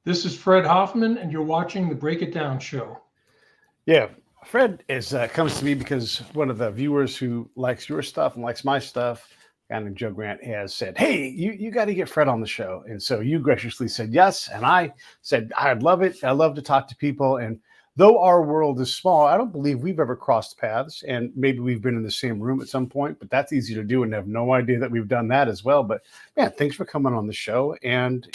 This is Fred Hoffman, and you're watching the Break It Down show. Yeah, Fred is comes to me because one of the viewers who likes your stuff and likes my stuff, a guy named Joe Grant, has said, "Hey, you got to get Fred on the show." And so you graciously said yes, and I said I'd love it. I love to talk to people, and though our world is small, I don't believe we've ever crossed paths, and maybe we've been in the same room at some point, but that's easy to do and have no idea that we've done that as well. But man, thanks for coming on the show. And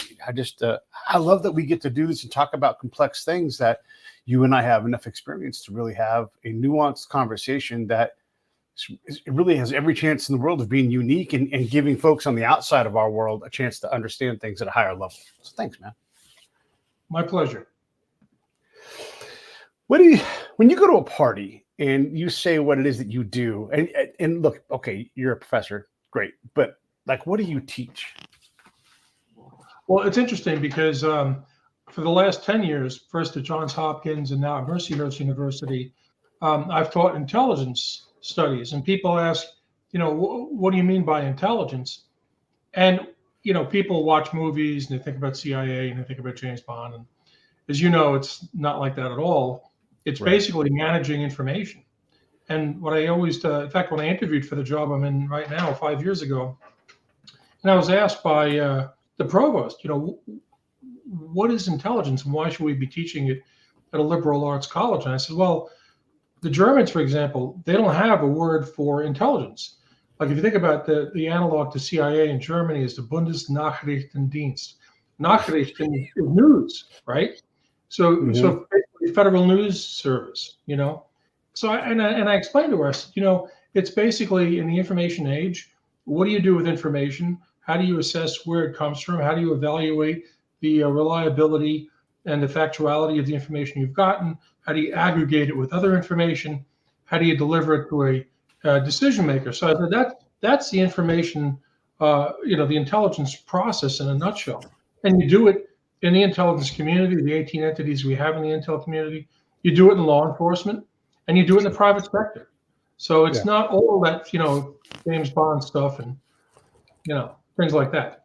I love that we get to do this and talk about complex things that you and I have enough experience to really have a nuanced conversation that it really has every chance in the world of being unique and giving folks on the outside of our world a chance to understand things at a higher level. So thanks, man. My pleasure. When you go to a party and you say what it is that you do, and look, okay, you're a professor, great, but like, what do you teach? Well, it's interesting because for the last 10 years, first at Johns Hopkins and now at Mercyhurst University, I've taught intelligence studies. And people ask, what do you mean by intelligence? And, people watch movies and they think about CIA and they think about James Bond. And as you know, it's not like that at all. It's Right. basically managing information. And what I always, in fact, when I interviewed for the job I'm in right now 5 years ago, and I was asked by the provost, what is intelligence and why should we be teaching it at a liberal arts college? And I said, well, the Germans, for example, they don't have a word for intelligence. Like if you think about the analog to CIA in Germany is the Bundesnachrichtendienst. Nachrichten is news, right? So basically Federal News Service, So I explained to her, I said, it's basically in the information age, what do you do with information? How do you assess where it comes from? How do you evaluate the reliability and the factuality of the information you've gotten? How do you aggregate it with other information? How do you deliver it to a decision maker? So I said that's the information, the intelligence process in a nutshell. And you do it in the intelligence community, the 18 entities we have in the intel community. You do it in law enforcement, and you do it in the private sector. So it's not all that, James Bond stuff and, things like that.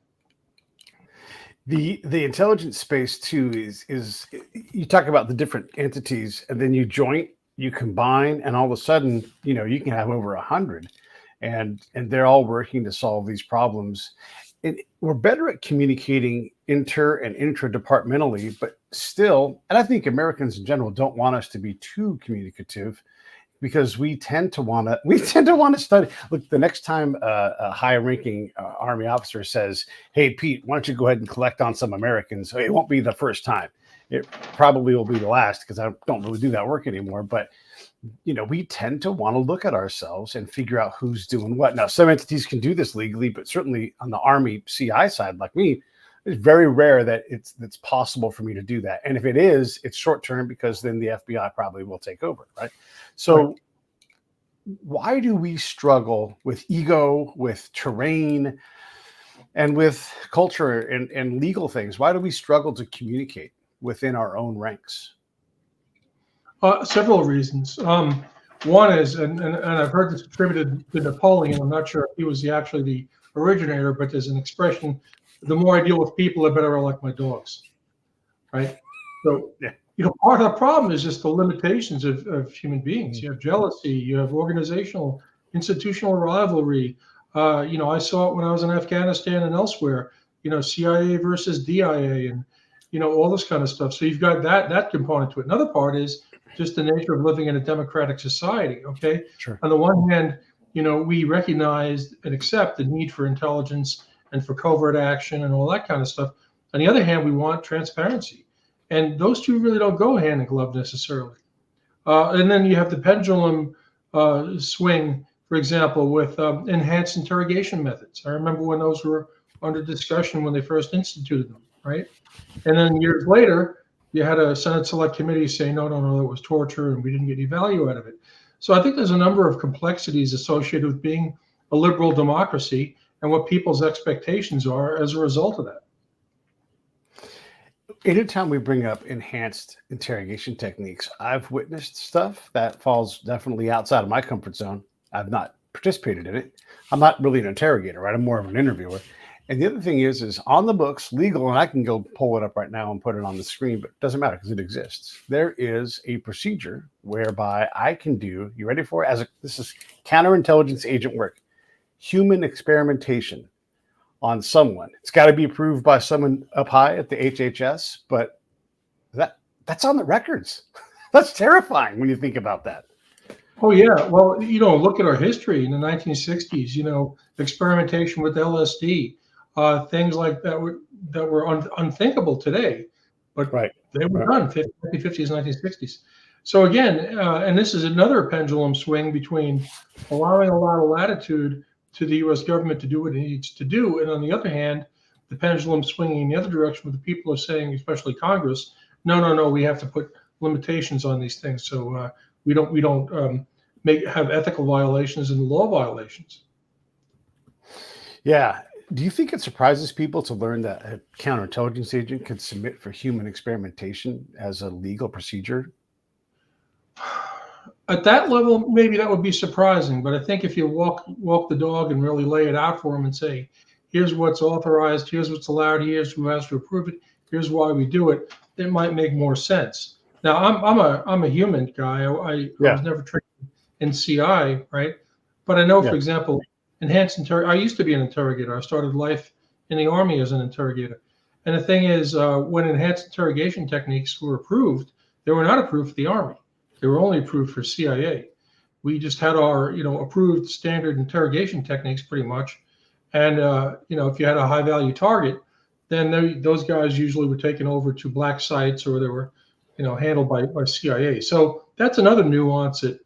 The intelligence space too is you talk about the different entities and then you combine, and all of a sudden, you can have over 100 and they're all working to solve these problems. And we're better at communicating inter and intradepartmentally, but still, and I think Americans in general don't want us to be too communicative because we tend to want to study. Look, the next time a high-ranking Army officer says, "Hey, Pete, why don't you go ahead and collect on some Americans?" It won't be the first time. It probably will be the last because I don't really do that work anymore. But we tend to want to look at ourselves and figure out who's doing what. Now, some entities can do this legally, but certainly on the Army CI side, like me, it's very rare that it's possible for me to do that. And if it is, it's short term because then the FBI probably will take over, right? So why do we struggle with ego, with terrain, and with culture and legal things? Why do we struggle to communicate within our own ranks? Several reasons. One is, and I've heard this attributed to Napoleon. I'm not sure if he was actually the originator, but there's an expression: the more I deal with people, the better I like my dogs. Right? So, part of the problem is just the limitations of human beings. You have jealousy, you have organizational, institutional rivalry. I saw it when I was in Afghanistan and elsewhere. CIA versus DIA, and all this kind of stuff. So you've got that component to it. Another part is just the nature of living in a democratic society. Okay. Sure. On the one hand, we recognize and accept the need for intelligence and for covert action and all that kind of stuff. On the other hand, we want transparency, and those two really don't go hand in glove necessarily. And then you have the pendulum swing, for example, with enhanced interrogation methods. I remember when those were under discussion when they first instituted them, right? And then years later, you had a Senate Select Committee say, no, that was torture and we didn't get any value out of it. So I think there's a number of complexities associated with being a liberal democracy and what people's expectations are as a result of that. Anytime we bring up enhanced interrogation techniques, I've witnessed stuff that falls definitely outside of my comfort zone. I've not participated in it. I'm not really an interrogator, right? I'm more of an interviewer. And the other thing is on the books, legal, and I can go pull it up right now and put it on the screen, but it doesn't matter because it exists. There is a procedure whereby I can do, you ready for it? This is counterintelligence agent work, human experimentation on someone. It's got to be approved by someone up high at the HHS, but that's on the records. That's terrifying when you think about that. Oh yeah, well, look at our history in the 1960s. Experimentation with LSD, things like that were unthinkable today, but they were done 1950s, 1960s. So again, and this is another pendulum swing between allowing a lot of latitude to the U.S. government to do what it needs to do, and on the other hand, the pendulum swinging in the other direction, where the people are saying, especially Congress, no, we have to put limitations on these things. So we don't have ethical violations and law violations. Yeah. Do you think it surprises people to learn that a counterintelligence agent could submit for human experimentation as a legal procedure? At that level, maybe that would be surprising. But I think if you walk the dog and really lay it out for them and say, here's what's authorized, here's what's allowed, here's who has to approve it, here's why we do it, it might make more sense. Now, I'm a human guy. I was never trained in CI, right? But I know, for example, I used to be an interrogator. I started life in the Army as an interrogator. And the thing is, when enhanced interrogation techniques were approved, they were not approved for the Army. They were only approved for CIA. We just had our, approved standard interrogation techniques pretty much. And, if you had a high value target, then those guys usually were taken over to black sites, or they were, handled by CIA. So that's another nuance that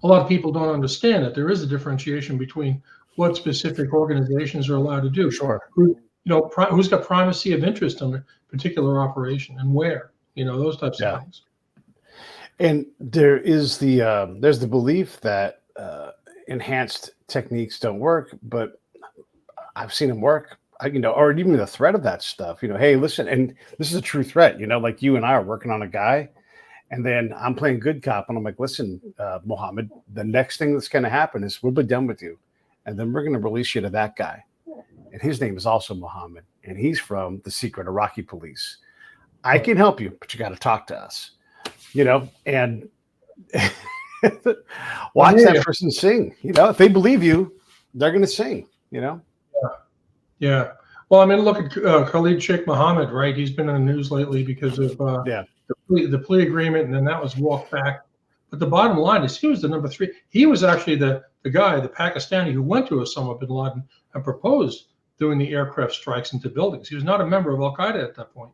a lot of people don't understand, that there is a differentiation between what specific organizations are allowed to do. Sure. Who's got primacy of interest on a particular operation and where, those types of things. And there is there's the belief that enhanced techniques don't work, but I've seen them work. Or even the threat of that stuff. Hey, listen, and this is a true threat. Like you and I are working on a guy, and then I'm playing good cop, and I'm like, listen, Mohammed, the next thing that's going to happen is we'll be done with you, and then we're going to release you to that guy, and his name is also Mohammed, and he's from the secret Iraqi police. I can help you, but you got to talk to us. And watch that person sing. If they believe you, they're going to sing. Yeah. Well, look at Khalid Sheikh Mohammed, right? He's been in the news lately because of the plea agreement, and then that was walked back. But the bottom line is he was the number 3. He was actually the guy, the Pakistani, who went to Osama bin Laden and proposed doing the aircraft strikes into buildings. He was not a member of Al Qaeda at that point.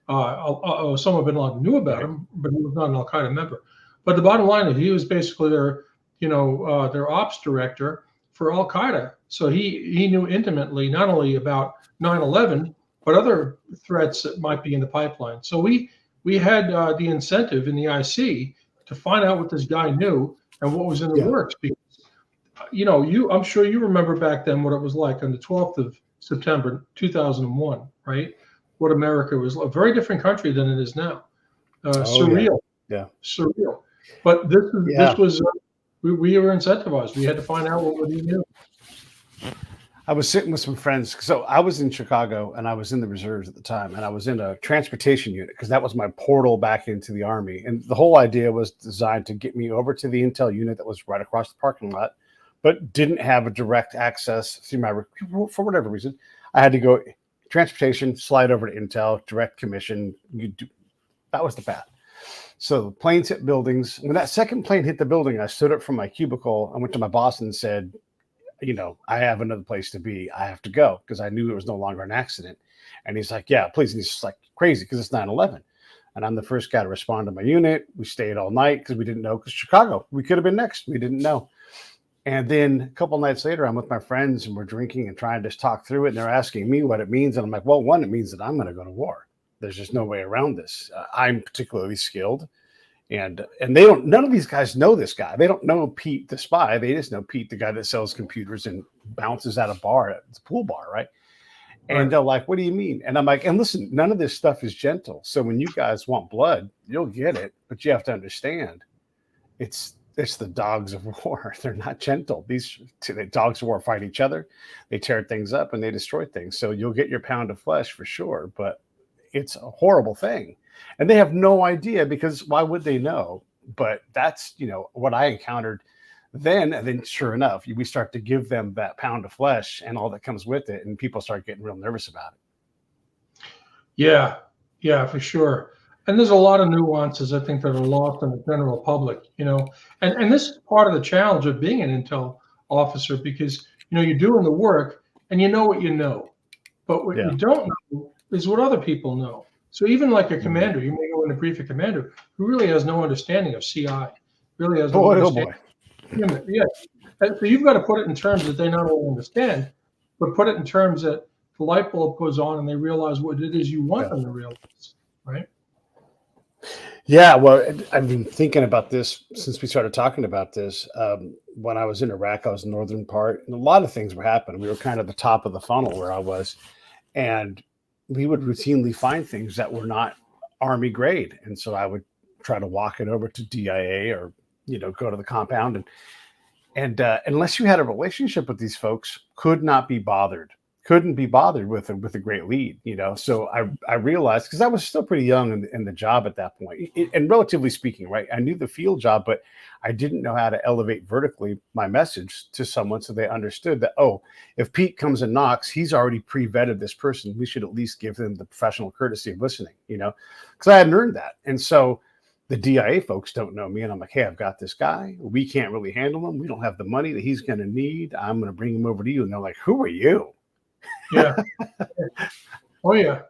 Osama bin Laden knew about him, but he was not an Al Qaeda member. But the bottom line is he was basically their ops director for Al Qaeda. So he knew intimately not only about 9/11, but other threats that might be in the pipeline. So we had the incentive in the IC to find out what this guy knew and what was in the works. Because I'm sure you remember back then what it was like on the 12th of September 2001, right? What America was, a very different country than it is now. Surreal. Yeah. Surreal. But this was we were incentivized. We had to find out what he knew. I was sitting with some friends. So I was in Chicago, and I was in the reserves at the time, and I was in a transportation unit because that was my portal back into the Army. And the whole idea was designed to get me over to the intel unit that was right across the parking lot, but didn't have a direct access through for whatever reason. I had to go transportation, slide over to intel, direct commission. That was the path. So the planes hit buildings. When that second plane hit the building, I stood up from my cubicle. I went to my boss and said, I have another place to be. I have to go, because I knew it was no longer an accident. And he's like, yeah, please. And he's just like, crazy, because it's 9/11. And I'm the first guy to respond to my unit. We stayed all night because we didn't know, because Chicago, we could have been next. We didn't know. And then a couple of nights later, I'm with my friends and we're drinking and trying to just talk through it. And they're asking me what it means. And I'm like, well, one, it means that I'm going to go to war. There's just no way around this. I'm particularly skilled. And none of these guys know this guy. They don't know Pete, the spy. They just know Pete, the guy that sells computers and bounces at a bar, at the pool bar, right? And they're like, what do you mean? And I'm like, and listen, none of this stuff is gentle. So when you guys want blood, you'll get it. But you have to understand, it's it's the dogs of war. They're not gentle. The dogs of war fight each other. They tear things up and they destroy things. So you'll get your pound of flesh for sure, but it's a horrible thing. And they have no idea, because why would they know? But that's, what I encountered then. And then sure enough, we start to give them that pound of flesh and all that comes with it. And people start getting real nervous about it. Yeah, for sure. And there's a lot of nuances, I think, that are lost in the general public, and this is part of the challenge of being an intel officer, because, you're doing the work and you know what you know, but what you don't know is what other people know. So even like a commander, you may go in to brief a commander who really has no understanding of CI, really has no understanding. Yeah. And so you've got to put it in terms that they not only understand, but put it in terms that the light bulb goes on and they realize what it is you want them to realize, right? Yeah, well, I've been thinking about this since we started talking about this. When I was in Iraq, I was in the northern part, and a lot of things were happening. We were kind of the top of the funnel where I was, and we would routinely find things that were not Army grade. And so I would try to walk it over to DIA or, go to the compound. And unless you had a relationship with these folks, couldn't be bothered with a great lead, So I realized, because I was still pretty young in the job at that point, and relatively speaking, right? I knew the field job, but I didn't know how to elevate vertically my message to someone so they understood that, oh, if Pete comes and knocks, he's already pre-vetted this person. We should at least give them the professional courtesy of listening, because I hadn't earned that. And so the DIA folks don't know me, and I'm like, hey, I've got this guy. We can't really handle him. We don't have the money that he's going to need. I'm going to bring him over to you. And they're like, who are you? Yeah. Oh, yeah.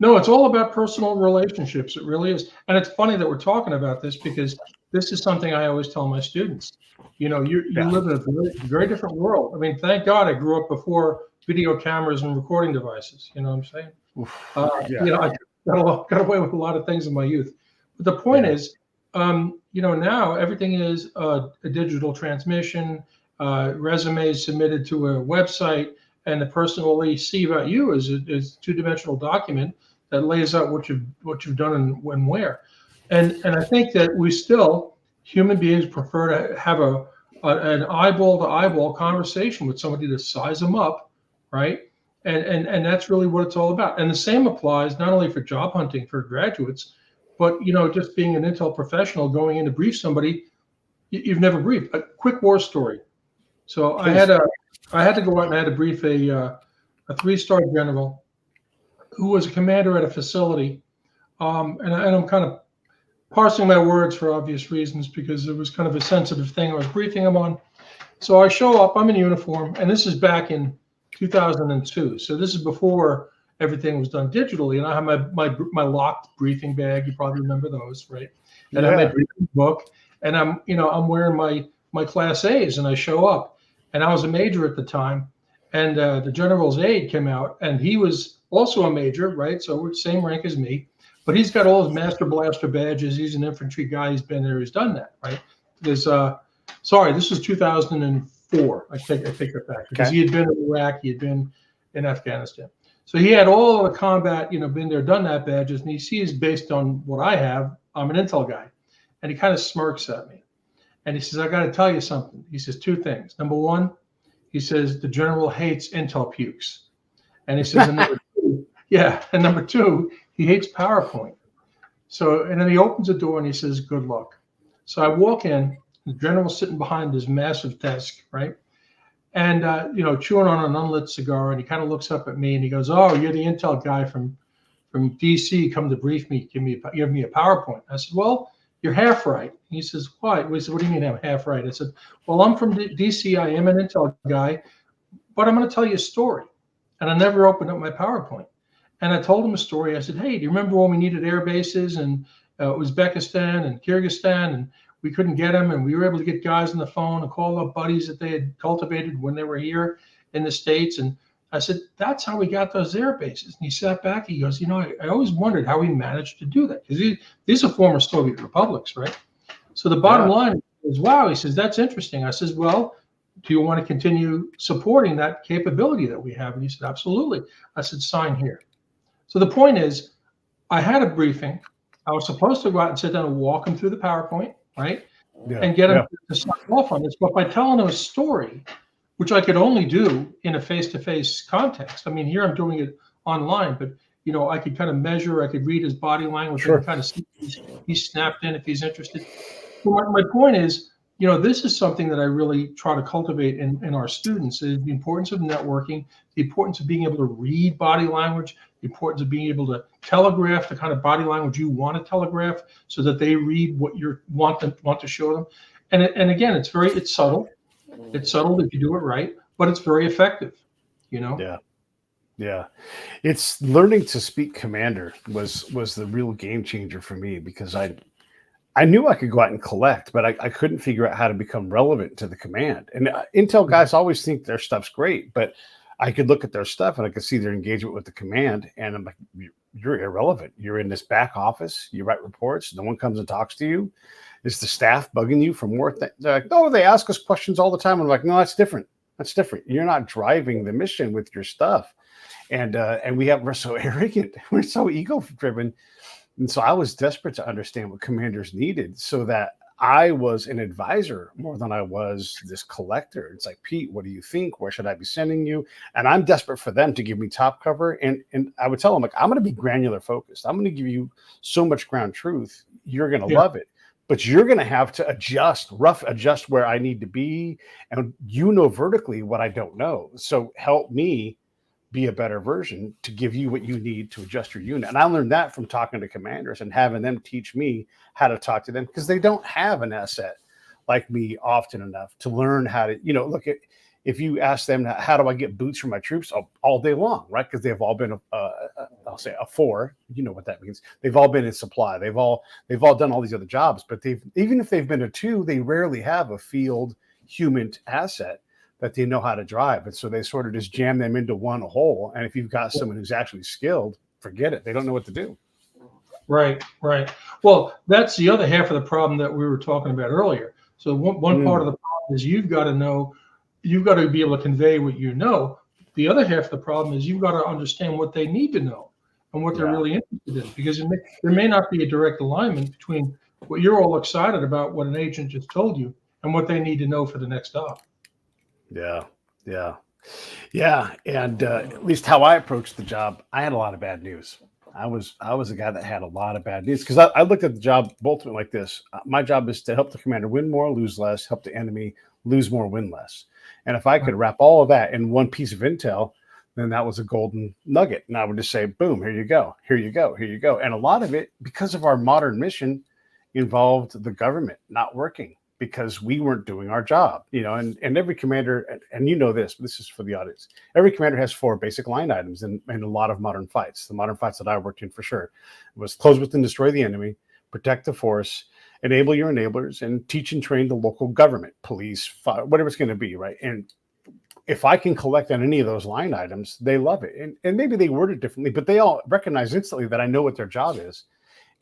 No, it's all about personal relationships. It really is. And it's funny that we're talking about this, because this is something I always tell my students. You live in a very, very different world. I mean, thank God I grew up before video cameras and recording devices. You know what I'm saying? I got away with a lot of things in my youth. But the point is, now everything is a digital transmission, resumes submitted to a website, and the person will only see about you is a two-dimensional document that lays out what you've done and when, where. And I think that human beings prefer to have an eyeball to eyeball conversation with somebody to size them up, right? And that's really what it's all about. And the same applies not only for job hunting for graduates, but just being an intel professional going in to brief somebody you've never briefed. A quick war story. So I had to go out and I had to brief a 3-star general who was a commander at a facility. And I'm kind of parsing my words for obvious reasons, because it was kind of a sensitive thing I was briefing him on. So I show up, I'm in uniform, and this is back in 2002. So this is before everything was done digitally. And I have my locked briefing bag. You probably remember those, right? And I have my briefing book, and I'm wearing my class A's, and I show up. And I was a major at the time, and the general's aide came out, and he was also a major, right? So we're the same rank as me, but he's got all his Master Blaster badges. He's an infantry guy. He's been there. He's done that, right? Because, this was 2004. I take that back, because he had been in Iraq. He had been in Afghanistan. So he had all the combat, been there, done that badges, and he sees, based on what I have, I'm an intel guy, and he kind of smirks at me. And he says, I got to tell you something. He says 2 things. Number 1, he says, the general hates intel pukes. And he says, and number two, he hates PowerPoint. So, and then he opens the door and he says, good luck. So I walk in, the general's sitting behind this massive desk, right? And, chewing on an unlit cigar. And he kind of looks up at me and he goes, oh, you're the intel guy from DC, come to brief me, give me a PowerPoint. I said, well, you're half right. He says, why? We said, what do you mean I'm half right? I said, well, I'm from DC. I am an intel guy, but I'm going to tell you a story. And I never opened up my PowerPoint. And I told him a story. I said, hey, do you remember when we needed air bases in Uzbekistan and Kyrgyzstan, and we couldn't get them, and we were able to get guys on the phone and call up buddies that they had cultivated when they were here in the States. And I said, that's how we got those air bases. And he sat back. He goes, I always wondered how we managed to do that, because these are former Soviet republics, right? So the bottom line is, wow. He says, that's interesting. I says, well, do you want to continue supporting that capability that we have? And he said, absolutely. I said, sign here. So the point is, I had a briefing. I was supposed to go out and sit down and walk him through the PowerPoint, right? and get them to sign off on this. But by telling them a story, which I could only do in a face-to-face context. I mean, here I'm doing it online, but I could kind of measure, I could read his body language and kind of see if he's snapped in if he's interested. So my point is, this is something that I really try to cultivate in our students, is the importance of networking, the importance of being able to read body language, the importance of being able to telegraph the kind of body language you want to telegraph so that they read what you want to show them. And again, it's subtle. It's subtle if you do it right, but it's very effective, Yeah. It's learning to speak commander was the real game changer for me, because I knew I could go out and collect, but I couldn't figure out how to become relevant to the command. And Intel guys always think their stuff's great, but I could look at their stuff and I could see their engagement with the command, and I'm like, you're irrelevant. You're in this back office. You write reports. No one comes and talks to you. Is the staff bugging you for more? They're like, no, they ask us questions all the time. I'm like, no, that's different. That's different. You're not driving the mission with your stuff. And we're so arrogant. We're so ego driven. And so I was desperate to understand what commanders needed, so that I was an advisor more than I was this collector. It's like, Pete, what do you think? Where should I be sending you? And I'm desperate for them to give me top cover. And I would tell them, like, I'm going to be granular focused. I'm going to give you so much ground truth. You're going to love it. But you're going to have to adjust where I need to be. And vertically what I don't know. So help me be a better version to give you what you need to adjust your unit. And I learned that from talking to commanders and having them teach me how to talk to them, because they don't have an asset like me often enough to learn how to, look at, if you ask them, how do I get boots for my troops? All day long, right? Because they've all been, I'll say a 4, you know what that means. They've all been in supply. They've all done all these other jobs, but even if they've been a 2, they rarely have a field human asset that they know how to drive. And so they sort of just jam them into one hole. And if you've got someone who's actually skilled, forget it. They don't know what to do. Right. Well, that's the other half of the problem that we were talking about earlier. So one part of the problem is you've got to be able to convey what you know. The other half of the problem is you've got to understand what they need to know and what they're really interested in, because there may not be a direct alignment between what you're all excited about, what an agent just told you, and what they need to know for the next stop. Yeah. And at least how I approached the job, I had a lot of bad news. I was a guy that had a lot of bad news, because I looked at the job ultimately like this. My job is to help the commander win more, lose less, help the enemy lose more, win less. And if I could wrap all of that in one piece of intel, then that was a golden nugget. And I would just say, boom, here you go. And a lot of it, because of our modern mission, involved the government not working, because we weren't doing our job, and every commander, and this is for the audience, every commander has 4 basic line items in a lot of modern fights. The modern fights that I worked in, for sure, was close with and destroy the enemy, protect the force, enable your enablers, and teach and train the local government, police, fire, whatever it's going to be, right? And if I can collect on any of those line items, they love it. And maybe they word it differently, but they all recognize instantly that I know what their job is.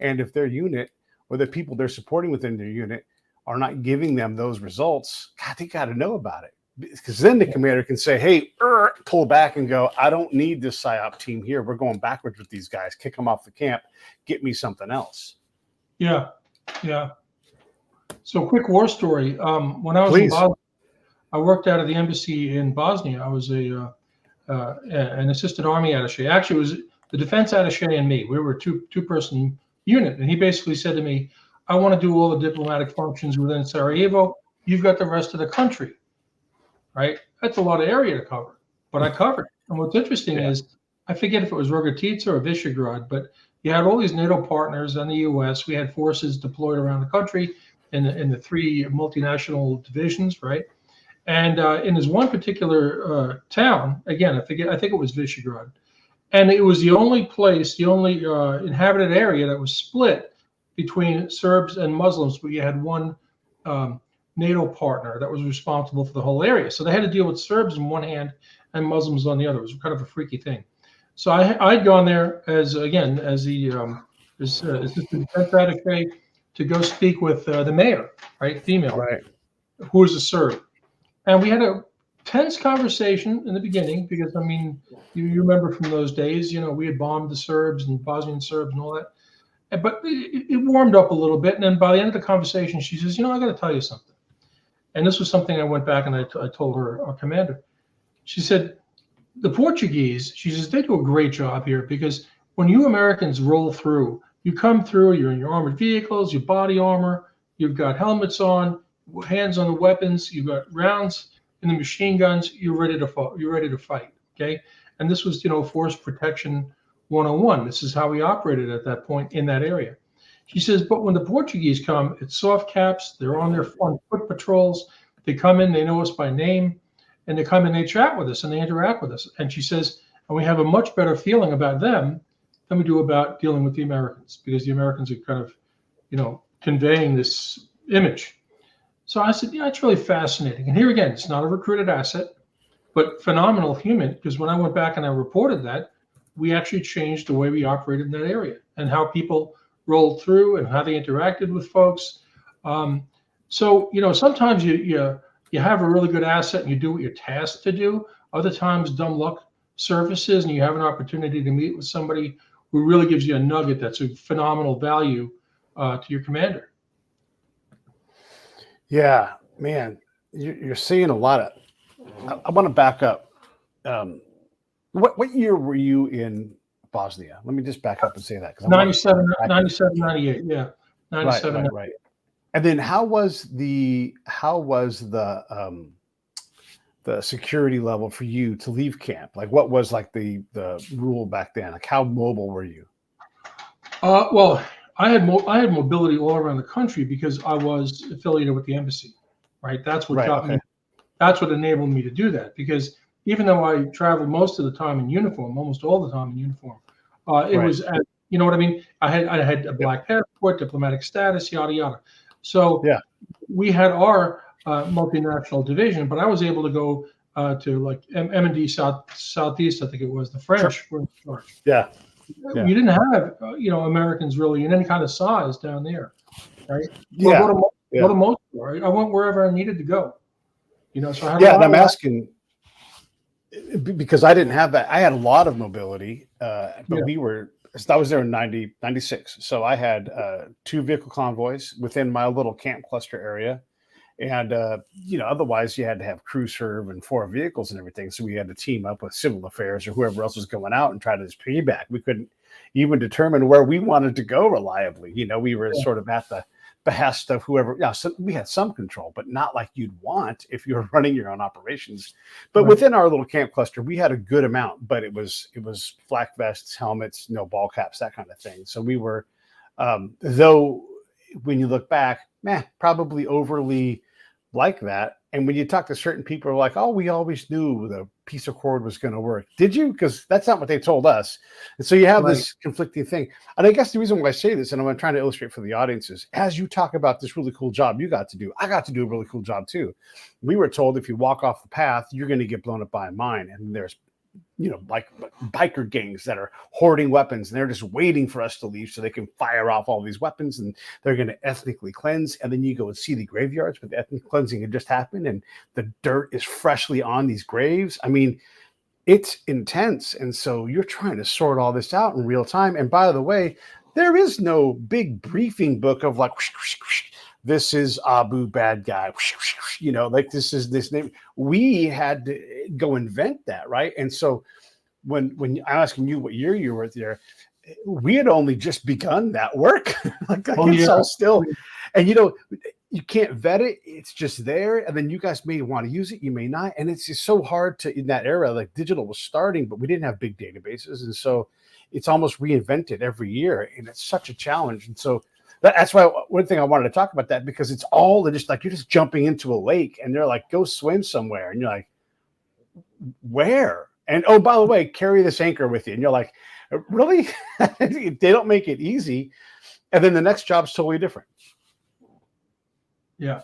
And if their unit or the people they're supporting within their unit are not giving them those results, God, they got to know about it. Because then the commander can say, hey, pull back and go, I don't need this PSYOP team here. We're going backwards with these guys. Kick them off the camp. Get me something else. Yeah. So quick war story. When I was in Bosnia, I worked out of the embassy in Bosnia. I was an assistant army attaché. Actually, it was the defense attaché and me. We were a two-person unit. And he basically said to me, I want to do all the diplomatic functions within Sarajevo. You've got the rest of the country, right? That's a lot of area to cover, but I covered. And what's interesting is, I forget if it was Rogatica or Visegrad, but you had all these NATO partners and the U.S. We had forces deployed around the country in the 3 multinational divisions, right? And in this one particular town, again, I think it was Visegrad, and it was the only inhabited area that was split between Serbs and Muslims, but you had one NATO partner that was responsible for the whole area. So they had to deal with Serbs on one hand and Muslims on the other. It was kind of a freaky thing. So I'd gone there as the assistant defense attaché to go speak with the mayor, right, female, right, who was a Serb, and we had a tense conversation in the beginning because, I mean, you remember from those days, we had bombed the Serbs and Bosnian Serbs and all that. But it warmed up a little bit. And then by the end of the conversation, she says, I got to tell you something. And this was something I went back and I told our commander. She said, the Portuguese, she says, they do a great job here because when you Americans roll through, you come through, you're in your armored vehicles, your body armor, you've got helmets on, hands on the weapons, you've got rounds in the machine guns, you're ready to fight, okay? And this was, force protection 101. This is how we operated at that point in that area. She says, but when the Portuguese come, it's soft caps, they're on their foot patrols, they come in, they know us by name, and they come and they chat with us and they interact with us. And she says, and we have a much better feeling about them than we do about dealing with the Americans, because the Americans are kind of, conveying this image. So I said, yeah, it's really fascinating. And here again, it's not a recruited asset, but phenomenal human, because when I went back and I reported that, we actually changed the way we operated in that area and how people rolled through and how they interacted with folks. So, sometimes you have a really good asset and you do what you're tasked to do. Other times, dumb luck surfaces and you have an opportunity to meet with somebody who really gives you a nugget that's a phenomenal value to your commander. Yeah, man, you're seeing a lot of. I want to back up. What year were you in Bosnia? Let me just back up and say that. 97, 98, yeah. 97. Right. And then how was the security level for you to leave camp? Like, what was like the rule back then? Like, how mobile were you? Well, I had mobility all around the country because I was affiliated with the embassy, right? That's what got me. That's what enabled me to do that, because even though I traveled most of the time in uniform, almost all the time in uniform, it was, you know what I mean? I had a black passport, diplomatic status, yada yada. So we had our multinational division, but I was able to go to like M&D Southeast, I think it was. The French were in charge. Yeah. You didn't have Americans really in any kind of size down there, right? Yeah. Go to Mosul, right? I went wherever I needed to go. So I had and I'm asking because I didn't have that. I had a lot of mobility, but I was there in 96. So I had 2 vehicle convoys within my little camp cluster area. And, otherwise you had to have crew serve and 4 vehicles and everything. So we had to team up with civil affairs or whoever else was going out and try to just piggyback. We couldn't even determine where we wanted to go reliably. We were sort of at the behest of whoever. So we had some control, but not like you'd want if you were running your own operations. But within our little camp cluster, we had a good amount, but it was flak vests, helmets, no ball caps, that kind of thing. So we were, though, when you look back, probably overly like that. And when you talk to certain people, are like, oh, we always knew the peace accord was going to work. Did you? Because that's not what they told us. And so you have this conflicting thing. And I guess the reason why I say this, and I'm trying to illustrate for the audience, is as you talk about this really cool job you got to do, I got to do a really cool job too. We were told if you walk off the path, you're going to get blown up by a mine. And there's like biker gangs that are hoarding weapons, and they're just waiting for us to leave so they can fire off all these weapons, and they're going to ethnically cleanse. And then you go and see the graveyards, but the ethnic cleansing had just happened, and the dirt is freshly on these graves. I mean, it's intense. And so you're trying to sort all this out in real time. And by the way, there is no big briefing book of like, this is Abu bad guy, like this is this name. We had to go invent that, right? And so when I'm asking you what year you were there, we had only just begun that work. It's all still, and you can't vet it. It's just there, and then you guys may want to use it, you may not, and it's just so hard to, in that era, like digital was starting, but we didn't have big databases, and so it's almost reinvented every year, and it's such a challenge. And so that's why one thing I wanted to talk about that, because it's all just like, you're just jumping into a lake and they're like, go swim somewhere. And you're like, where? And oh, by the way, carry this anchor with you. And you're like, really? They don't make it easy. And then the next job's totally different. Yeah.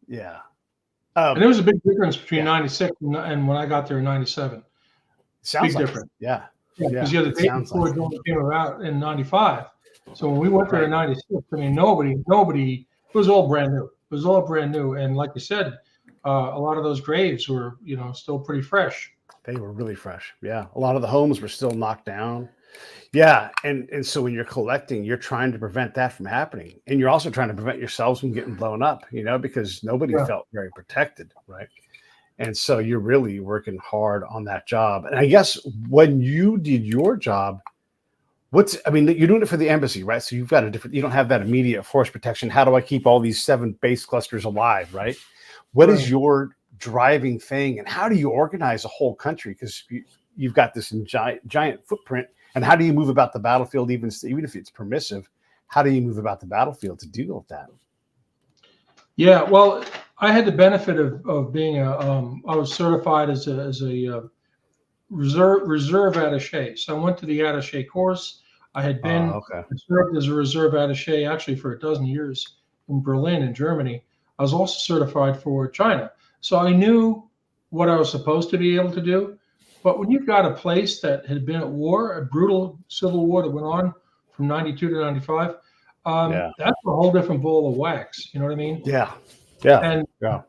Yeah. And there was a big difference between 96 and when I got there in 97. Sounds big like difference. Yeah. Because the day before Jordan came out in 95. So when we went there in 96, I mean, nobody, it was all brand new. It was all brand new. And like you said, a lot of those graves were, still pretty fresh. They were really fresh. Yeah. A lot of the homes were still knocked down. Yeah, and so when you're collecting, you're trying to prevent that from happening, and you're also trying to prevent yourselves from getting blown up, because nobody Yeah. felt very protected, right? And so you're really working hard on that job. And I guess when you did your job, you're doing it for the embassy, right? So you've got you don't have that immediate force protection. How do I keep all these 7 base clusters alive, right? What is Right. your driving thing, and how do you organize a whole country? Because you've got this giant footprint. And how do you move about the battlefield, even if it's permissive? How do you move about the battlefield to deal with that? Yeah, well, I had the benefit of being I was certified as a reserve attaché. So I went to the attaché course. I had been Okay. served as a reserve attaché actually for a dozen years in Berlin in Germany. I was also certified for China. So I knew what I was supposed to be able to do. But when you've got a place that had been at war, a brutal civil war that went on from 92 to 95, Yeah. that's a whole different ball of wax. You know what I mean? Yeah. Yeah. And Yeah.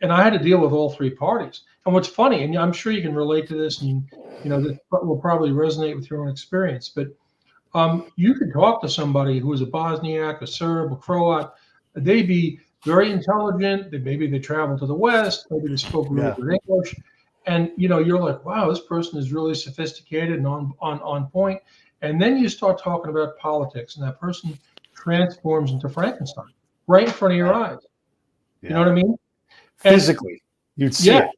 and I had to deal with all 3 parties. And what's funny, and I'm sure you can relate to this, and this will probably resonate with your own experience, but you could talk to somebody who was a Bosniak, a Serb, a Croat. They'd be very intelligent. Maybe they traveled to the West. Maybe they spoke really good English. And you're like, wow, this person is really sophisticated and on point. And then you start talking about politics, and that person transforms into Frankenstein right in front of your eyes. You know what I mean? Physically, you'd see it.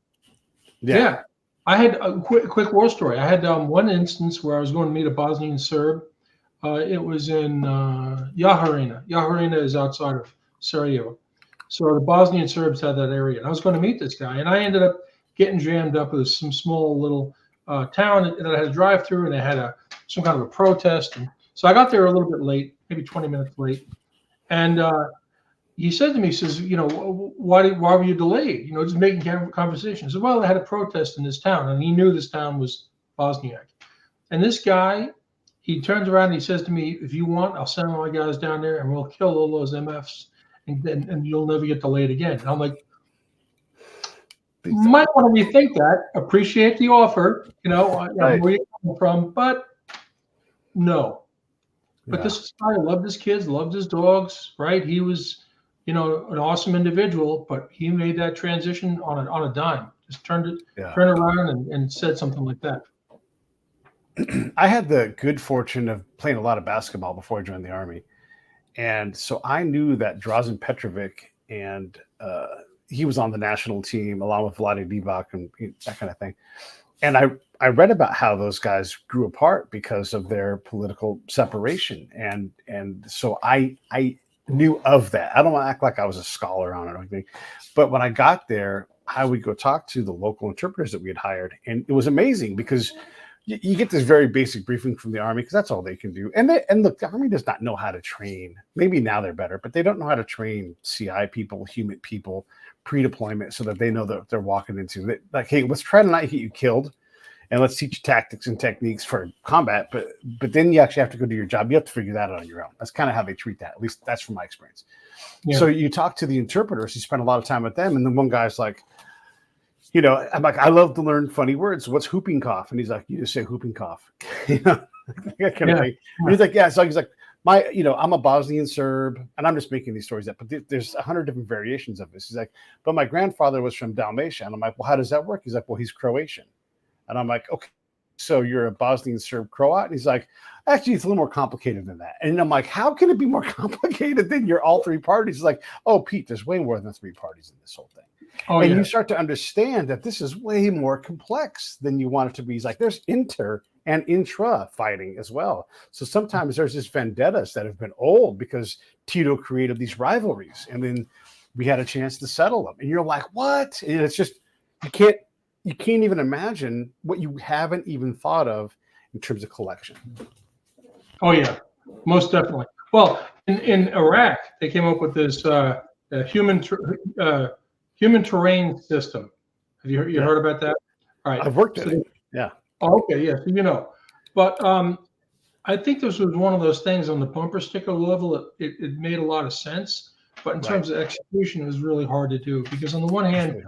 Yeah. I had a quick war story. I had one instance where I was going to meet a Bosnian Serb. It was in Yaharina. Yaharina is outside of Sarajevo. So the Bosnian Serbs had that area. And I was going to meet this guy. And I ended up getting jammed up with some small little town that had a drive-through, and they had some kind of a protest. And so I got there a little bit late, maybe 20 minutes late. And he said to me, he says, why were you delayed? Just making conversation. I said, well, I had a protest in this town, and he knew this town was Bosniak. And this guy, he turns around and he says to me, if you want, I'll send my guys down there and we'll kill all those MFs, and you'll never get delayed again. And I'm like, might want to rethink that. Appreciate the offer, Right. where you're coming from, but no. But this guy loved his kids, loved his dogs, right? He was, an awesome individual, but he made that transition on a dime. Just turned around and said something like that. I had the good fortune of playing a lot of basketball before I joined the Army. And so I knew that Drazen Petrovic, and he was on the national team along with Vlade Divac and that kind of thing. And I read about how those guys grew apart because of their political separation. And so I knew of that. I don't want to act like I was a scholar on it or anything. But when I got there, I would go talk to the local interpreters that we had hired. And it was amazing because you get this very basic briefing from the Army because that's all they can do. And the Army does not know how to train. Maybe now they're better, but they don't know how to train CI people, human people, pre-deployment, so that they know that they're walking into it. Like, hey, let's try to not get you killed, and let's teach you tactics and techniques for combat. But then you actually have to go do your job. You have to figure that out on your own. That's kind of how they treat that. At least that's from my experience. Yeah. So you talk to the interpreters, you spend a lot of time with them, and then one guy's like, I'm like, I love to learn funny words. What's whooping cough? And he's like, you just say whooping cough. That kind of thing. And he's like, yeah. So he's like, I'm a Bosnian Serb, and I'm just making these stories up, but there's 100 different variations of this. He's like, but my grandfather was from Dalmatia. And I'm like, well, how does that work? He's like, well, he's Croatian. And I'm like, okay, so you're a Bosnian Serb Croat? And he's like, actually, it's a little more complicated than that. And I'm like, how can it be more complicated than you're all 3 parties? He's like, oh, Pete, there's way more than 3 parties in this whole thing. And you start to understand that this is way more complex than you want it to be. He's like, there's inter and intra fighting as well. So sometimes there's this vendettas that have been old because Tito created these rivalries, and then we had a chance to settle them. And you're like, what? And it's just, you can't even imagine what you haven't even thought of in terms of collection. Oh yeah, most definitely. Well, in Iraq, they came up with this human terrain system. Have you heard about that? All right, I've worked at it. Yeah. Oh, okay, yeah. So but I think this was one of those things on the bumper sticker level. It made a lot of sense, but in terms of execution, it was really hard to do because on the one hand,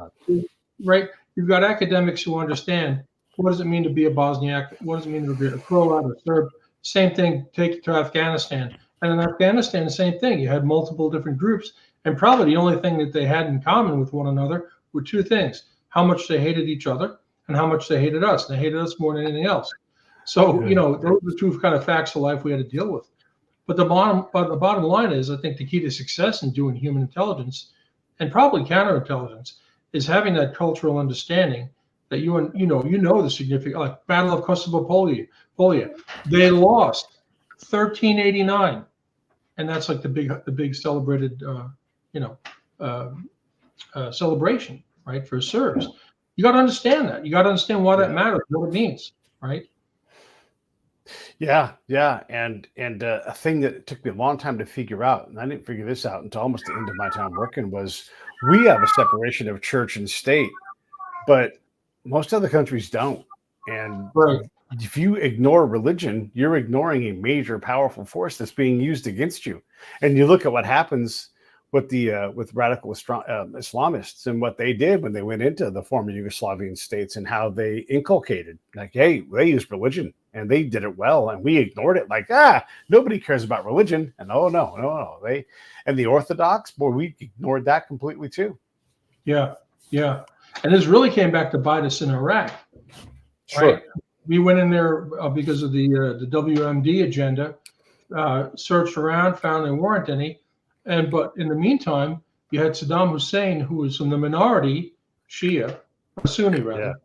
right, you've got academics who understand what does it mean to be a Bosniak, what does it mean to be a Croat or Serb, Same thing, take it to Afghanistan. And in Afghanistan, the same thing. You had multiple different groups, and probably the only thing that they had in common with one another were two things: how much they hated each other and how much they hated us. They hated us more than anything else. So, those are the two kind of facts of life we had to deal with. But the bottom line is, I think the key to success in doing human intelligence and probably counterintelligence is having that cultural understanding that you know the significant, like Battle of Kosovo Polia. They lost 1389, and that's like the big celebrated celebration, right, for Serbs. You got to understand that. You got to understand why that matters, what it means, right? Yeah, and a thing that took me a long time to figure out, and I didn't figure this out until almost the end of my time working, was we have a separation of church and state, but most other countries don't. And if you ignore religion, you're ignoring a major, powerful force that's being used against you. And you look at what happens with the with radical Islamists and what they did when they went into the former Yugoslavian states and how they inculcated, like, hey, they used religion and they did it well, and we ignored it. Like, nobody cares about religion. And no, and the Orthodox, boy, we ignored that completely too. Yeah. And this really came back to bite us in Iraq. Sure. Right? We went in there because of the WMD agenda, searched around, found there weren't any. But in the meantime, you had Saddam Hussein, who was from the minority Shia, or Sunni rather.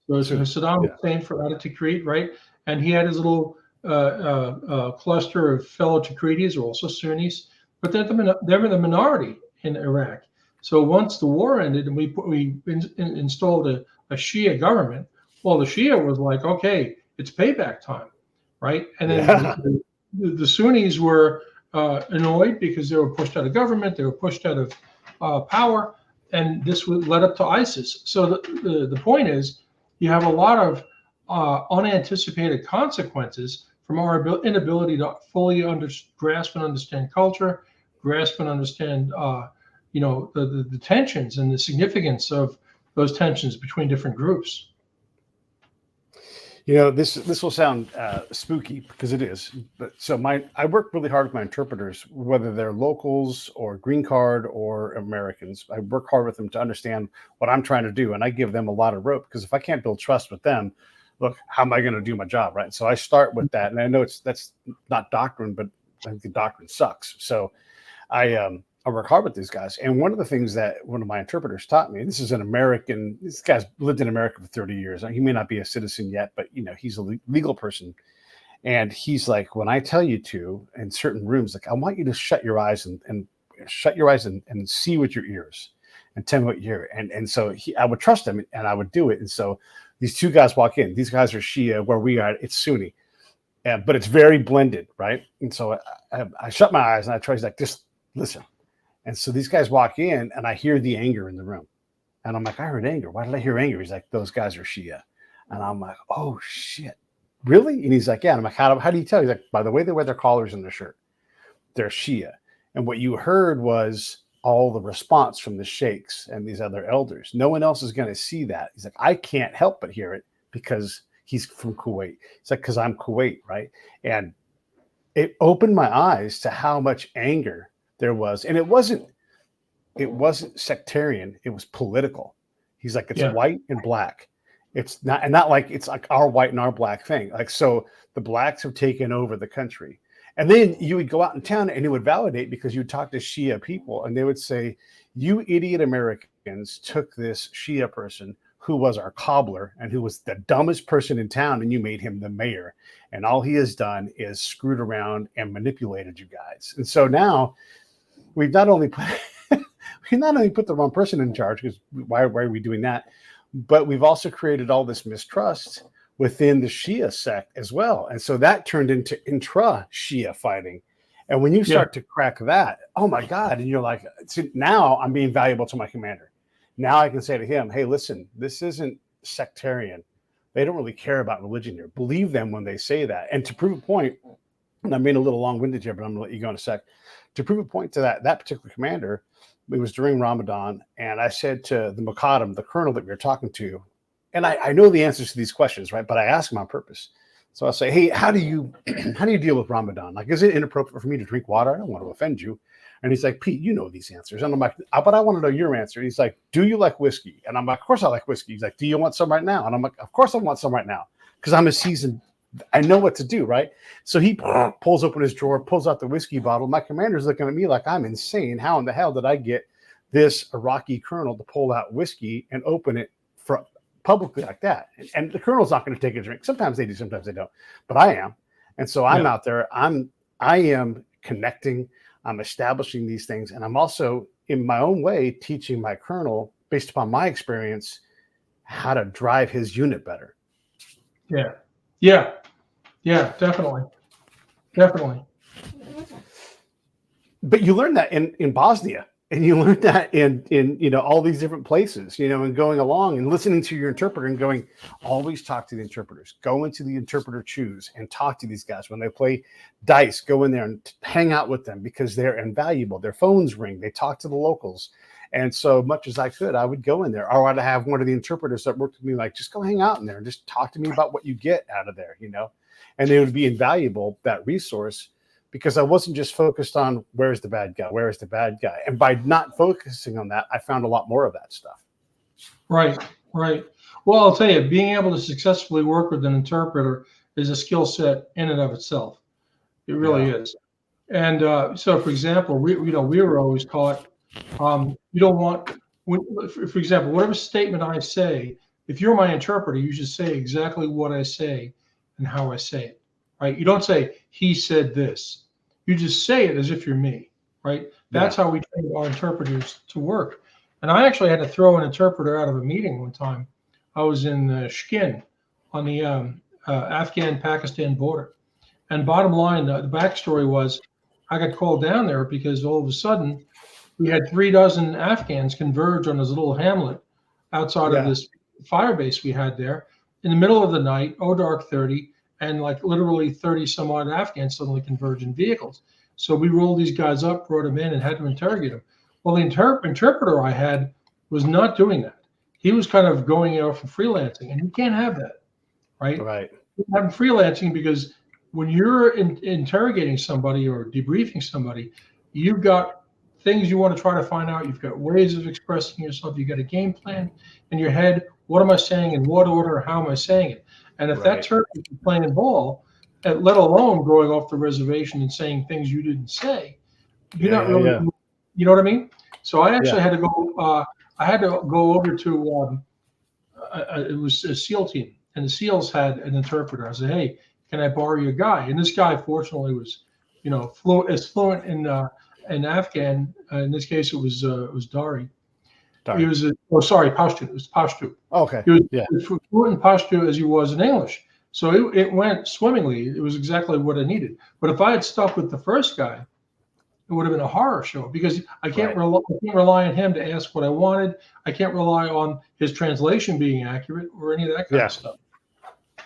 Yeah. So Saddam Hussein out of Tikrit, right? And he had his little cluster of fellow Tikritis, who are also Sunnis, but they were the minority in Iraq. So once the war ended and we installed a Shia government, well, the Shia was like, okay, it's payback time, right? And then the Sunnis were annoyed because they were pushed out of government, they were pushed out of power, and this led up to ISIS. So the point is, you have a lot of unanticipated consequences from our inability to fully grasp and understand culture, grasp and understand the tensions and the significance of those tensions between different groups. This will sound spooky because it is. But I work really hard with my interpreters, whether they're locals or green card or Americans. I work hard with them to understand what I'm trying to do, and I give them a lot of rope, because if I can't build trust with them, look, how am I going to do my job, right? So I start with that, and I know that's not doctrine, but I think the doctrine sucks. So I work hard with these guys. And one of the things that one of my interpreters taught me, and this is an American, this guy's lived in America for 30 years. He may not be a citizen yet, but he's a legal person. And he's like, when I tell you to, in certain rooms, like, I want you to shut your eyes and shut your eyes and see with your ears and tell me what you hear. And so I would trust him and I would do it. And so these two guys walk in. These guys are Shia, where we are, it's Sunni. But it's very blended, right? And so I shut my eyes and I try to, like, just listen. And so these guys walk in and I hear the anger in the room. And I'm like, I heard anger. Why did I hear anger? He's like, those guys are Shia. And I'm like, oh, shit. Really? And he's like, yeah. And I'm like, how do you tell? He's like, by the way they wear their collars in their shirt. They're Shia. And what you heard was all the response from the sheikhs and these other elders. No one else is going to see that. He's like, I can't help but hear it because he's from Kuwait. It's like, because I'm Kuwait, right? And it opened my eyes to how much anger there was. And it wasn't sectarian. It was political. He's like, it's white and black. It's not like it's like our white and our black thing. Like, so the blacks have taken over the country. And then you would go out in town and it would validate, because you would talk to Shia people and they would say, you idiot Americans took this Shia person who was our cobbler and who was the dumbest person in town, and you made him the mayor. And all he has done is screwed around and manipulated you guys. And so now we've not only put the wrong person in charge, because why are we doing that? But we've also created all this mistrust within the Shia sect as well. And so that turned into intra-Shia fighting. And when you start to crack that, oh my God, and you're like, see, now I'm being valuable to my commander. Now I can say to him, hey, listen, this isn't sectarian. They don't really care about religion here. Believe them when they say that. And to prove a point, and I'm being a little long-winded here, but I'm going to let you go in a sec. To prove a point to that particular commander, it was during Ramadan, and I said to the Muqaddam, the colonel that we were talking to, and I know the answers to these questions, right? But I asked him on purpose. So I'll say, hey, how do you deal with Ramadan? Like, is it inappropriate for me to drink water? I don't want to offend you. And he's like, Pete, you know these answers. And I'm like, but I want to know your answer. He's like, do you like whiskey? And I'm like, of course I like whiskey. He's like, do you want some right now? And I'm like, of course I want some right now. Because I'm a seasoned, I know what to do, right? So he pulls open his drawer, pulls out the whiskey bottle. My commander's looking at me like I'm insane. How in the hell did I get this Iraqi colonel to pull out whiskey and open it for publicly like that? And the colonel's not going to take a drink. Sometimes they do, sometimes they don't. But I am. And so I'm out there. I am connecting. I'm establishing these things. And I'm also, in my own way, teaching my colonel, based upon my experience, how to drive his unit better. Yeah, definitely. But you learn that in Bosnia, and you learn that in all these different places, and going along and listening to your interpreter and going, always talk to the interpreters. Go into the interpreter choose and talk to these guys. When they play dice, go in there and hang out with them because they're invaluable. Their phones ring. They talk to the locals. And so much as I could, I would go in there. Or I'd have one of the interpreters that worked with me, like, just go hang out in there and just talk to me about what you get out of there, And they would be invaluable, that resource, because I wasn't just focused on where's the bad guy. And by not focusing on that, I found a lot more of that stuff. Right. Well, I'll tell you, being able to successfully work with an interpreter is a skill set in and of itself. It really is. And so, for example, we were always taught, you don't want, for example, whatever statement I say, if you're my interpreter, you should say exactly what I say and how I say it, right? You don't say, he said this. You just say it as if you're me, right? That's how we train our interpreters to work. And I actually had to throw an interpreter out of a meeting one time. I was in Shkin on the Afghan-Pakistan border. And bottom line, the backstory was I got called down there because all of a sudden we had 36 Afghans converge on this little hamlet outside of this fire base we had there in the middle of the night, dark 30, and like literally 30 some odd Afghans suddenly converge in vehicles. So we rolled these guys up, brought them in, and had to interrogate them. Well, the interpreter I had was not doing that. He was kind of going out for freelancing, and you can't have that, right? Right. You have freelancing because when you're interrogating somebody or debriefing somebody, you've got things you want to try to find out. You've got ways of expressing yourself. You've got a game plan in your head. What am I saying? In what order? How am I saying it? And if that Turk is playing ball, let alone going off the reservation and saying things you didn't say, you're not really, you know what I mean? So I actually had to go. I had to go over to. It was a SEAL team, and the SEALs had an interpreter. I said, "Hey, can I borrow your guy?" And this guy, fortunately, was, fluent in Afghan. In this case, it was Dari. He was Pashto. It was Pashto. Okay. He was as fluent in Pashto as he was in English. So it went swimmingly. It was exactly what I needed. But if I had stuck with the first guy, it would have been a horror show because I can't rely on him to ask what I wanted. I can't rely on his translation being accurate or any of that kind of stuff.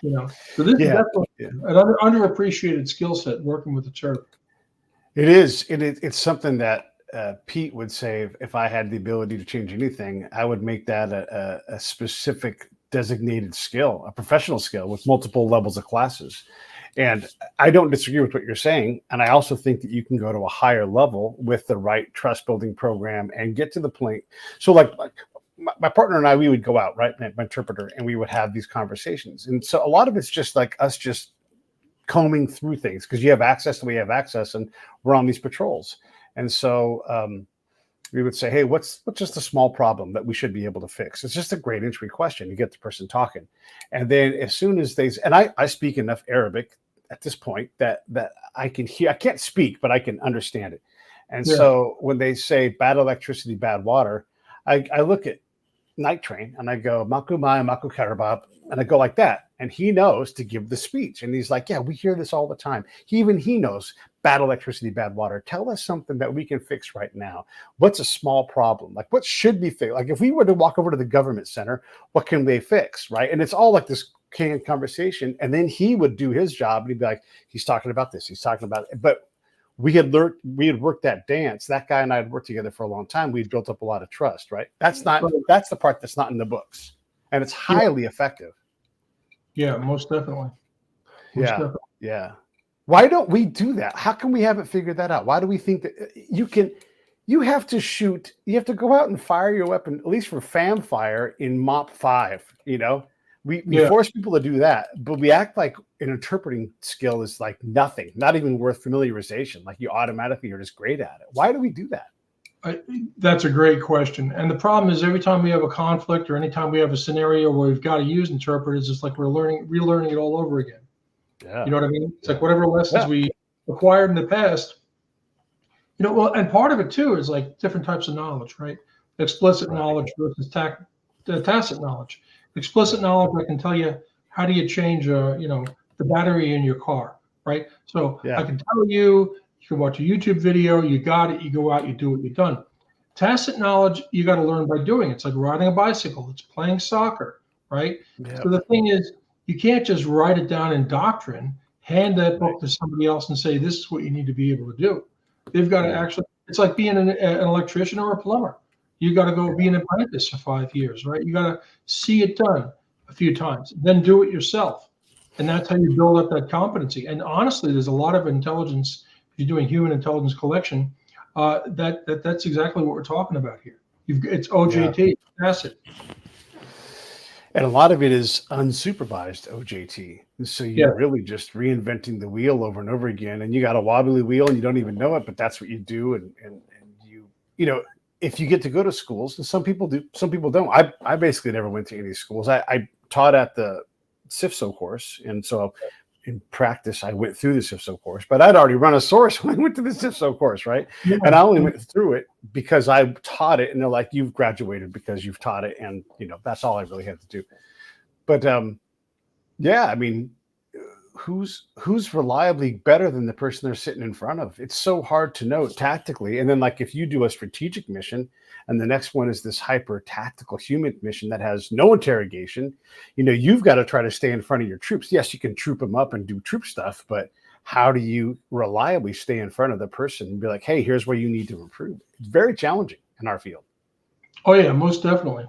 So this is definitely an underappreciated skill set working with the Turk. It is. It's something that Pete would say, if I had the ability to change anything, I would make that a specific designated skill, a professional skill with multiple levels of classes. And I don't disagree with what you're saying. And I also think that you can go to a higher level with the right trust building program and get to the point. So like my partner and I, we would go out, right, my interpreter, and we would have these conversations. And so a lot of it's just like us just combing through things because you have access and we have access and we're on these patrols. And so we would say, hey, what's just a small problem that we should be able to fix? It's just a great entry question to get the person talking. And then as soon as I speak enough Arabic at this point that I can hear, I can't speak, but I can understand it. And so when they say bad electricity, bad water, I look at Night Train and I go, Maku Mai, Maku Karabab, and I go like that. And he knows to give the speech. And he's like, yeah, we hear this all the time. He knows bad electricity, bad water. Tell us something that we can fix right now. What's a small problem? Like what should be fixed? Like if we were to walk over to the government center, what can they fix? Right. And it's all like this canned conversation. And then he would do his job and he'd be like, he's talking about this. He's talking about it. But we had worked that dance. That guy and I had worked together for a long time. We had built up a lot of trust. Right. That's the part that's not in the books. And it's highly effective. Yeah, most definitely. Most Yeah. definitely. Yeah. Why don't we do that? How come we haven't figured that out? Why do we think that you have to shoot, you have to go out and fire your weapon, at least for fam fire in MOP 5, you know? We Yeah. force people to do that, but we act like an interpreting skill is like nothing, not even worth familiarization. Like you automatically are just great at it. Why do we do that? That's a great question. And the problem is every time we have a conflict or anytime we have a scenario where we've got to use interpreters, it's like we're relearning it all over again. Yeah. You know what I mean? It's like whatever lessons we acquired in the past, well, and part of it too is like different types of knowledge, right? Explicit knowledge versus tacit knowledge. Explicit knowledge, I can tell you how do you change, the battery in your car, right? So I can tell you, you can watch a YouTube video, you got it, you go out, you do what you've done. Tacit knowledge, you got to learn by doing. It's like riding a bicycle, it's playing soccer, right? Yep. So the thing is, you can't just write it down in doctrine, hand that book to somebody else and say, this is what you need to be able to do. They've got to actually, it's like being an electrician or a plumber. You got to go be an apprentice for 5 years, right? You got to see it done a few times, then do it yourself. And that's how you build up that competency. And honestly, there's a lot of intelligence, if you're doing human intelligence collection, that's exactly what we're talking about here. It's OJT, tacit. And a lot of it is unsupervised OJT. And so you're really just reinventing the wheel over and over again. And you got a wobbly wheel and you don't even know it, but that's what you do. And if you get to go to schools, and some people do, some people don't. I basically never went to any schools. I taught at the CIFSO course. And so in practice, I went through the CIFSO course, but I'd already run a source when I went to the CIFSO course, right? Yeah. And I only went through it because I taught it, and they're like, "You've graduated because you've taught it," and that's all I really had to do. But yeah, I mean, who's reliably better than the person they're sitting in front of? It's so hard to know tactically. And then, like, if you do a strategic mission, and the next one is this hyper tactical human mission that has no interrogation, you've got to try to stay in front of your troops. Yes, you can troop them up and do troop stuff, but how do you reliably stay in front of the person and be like, hey, here's where you need to improve? It's very challenging in our field. Oh yeah, most definitely.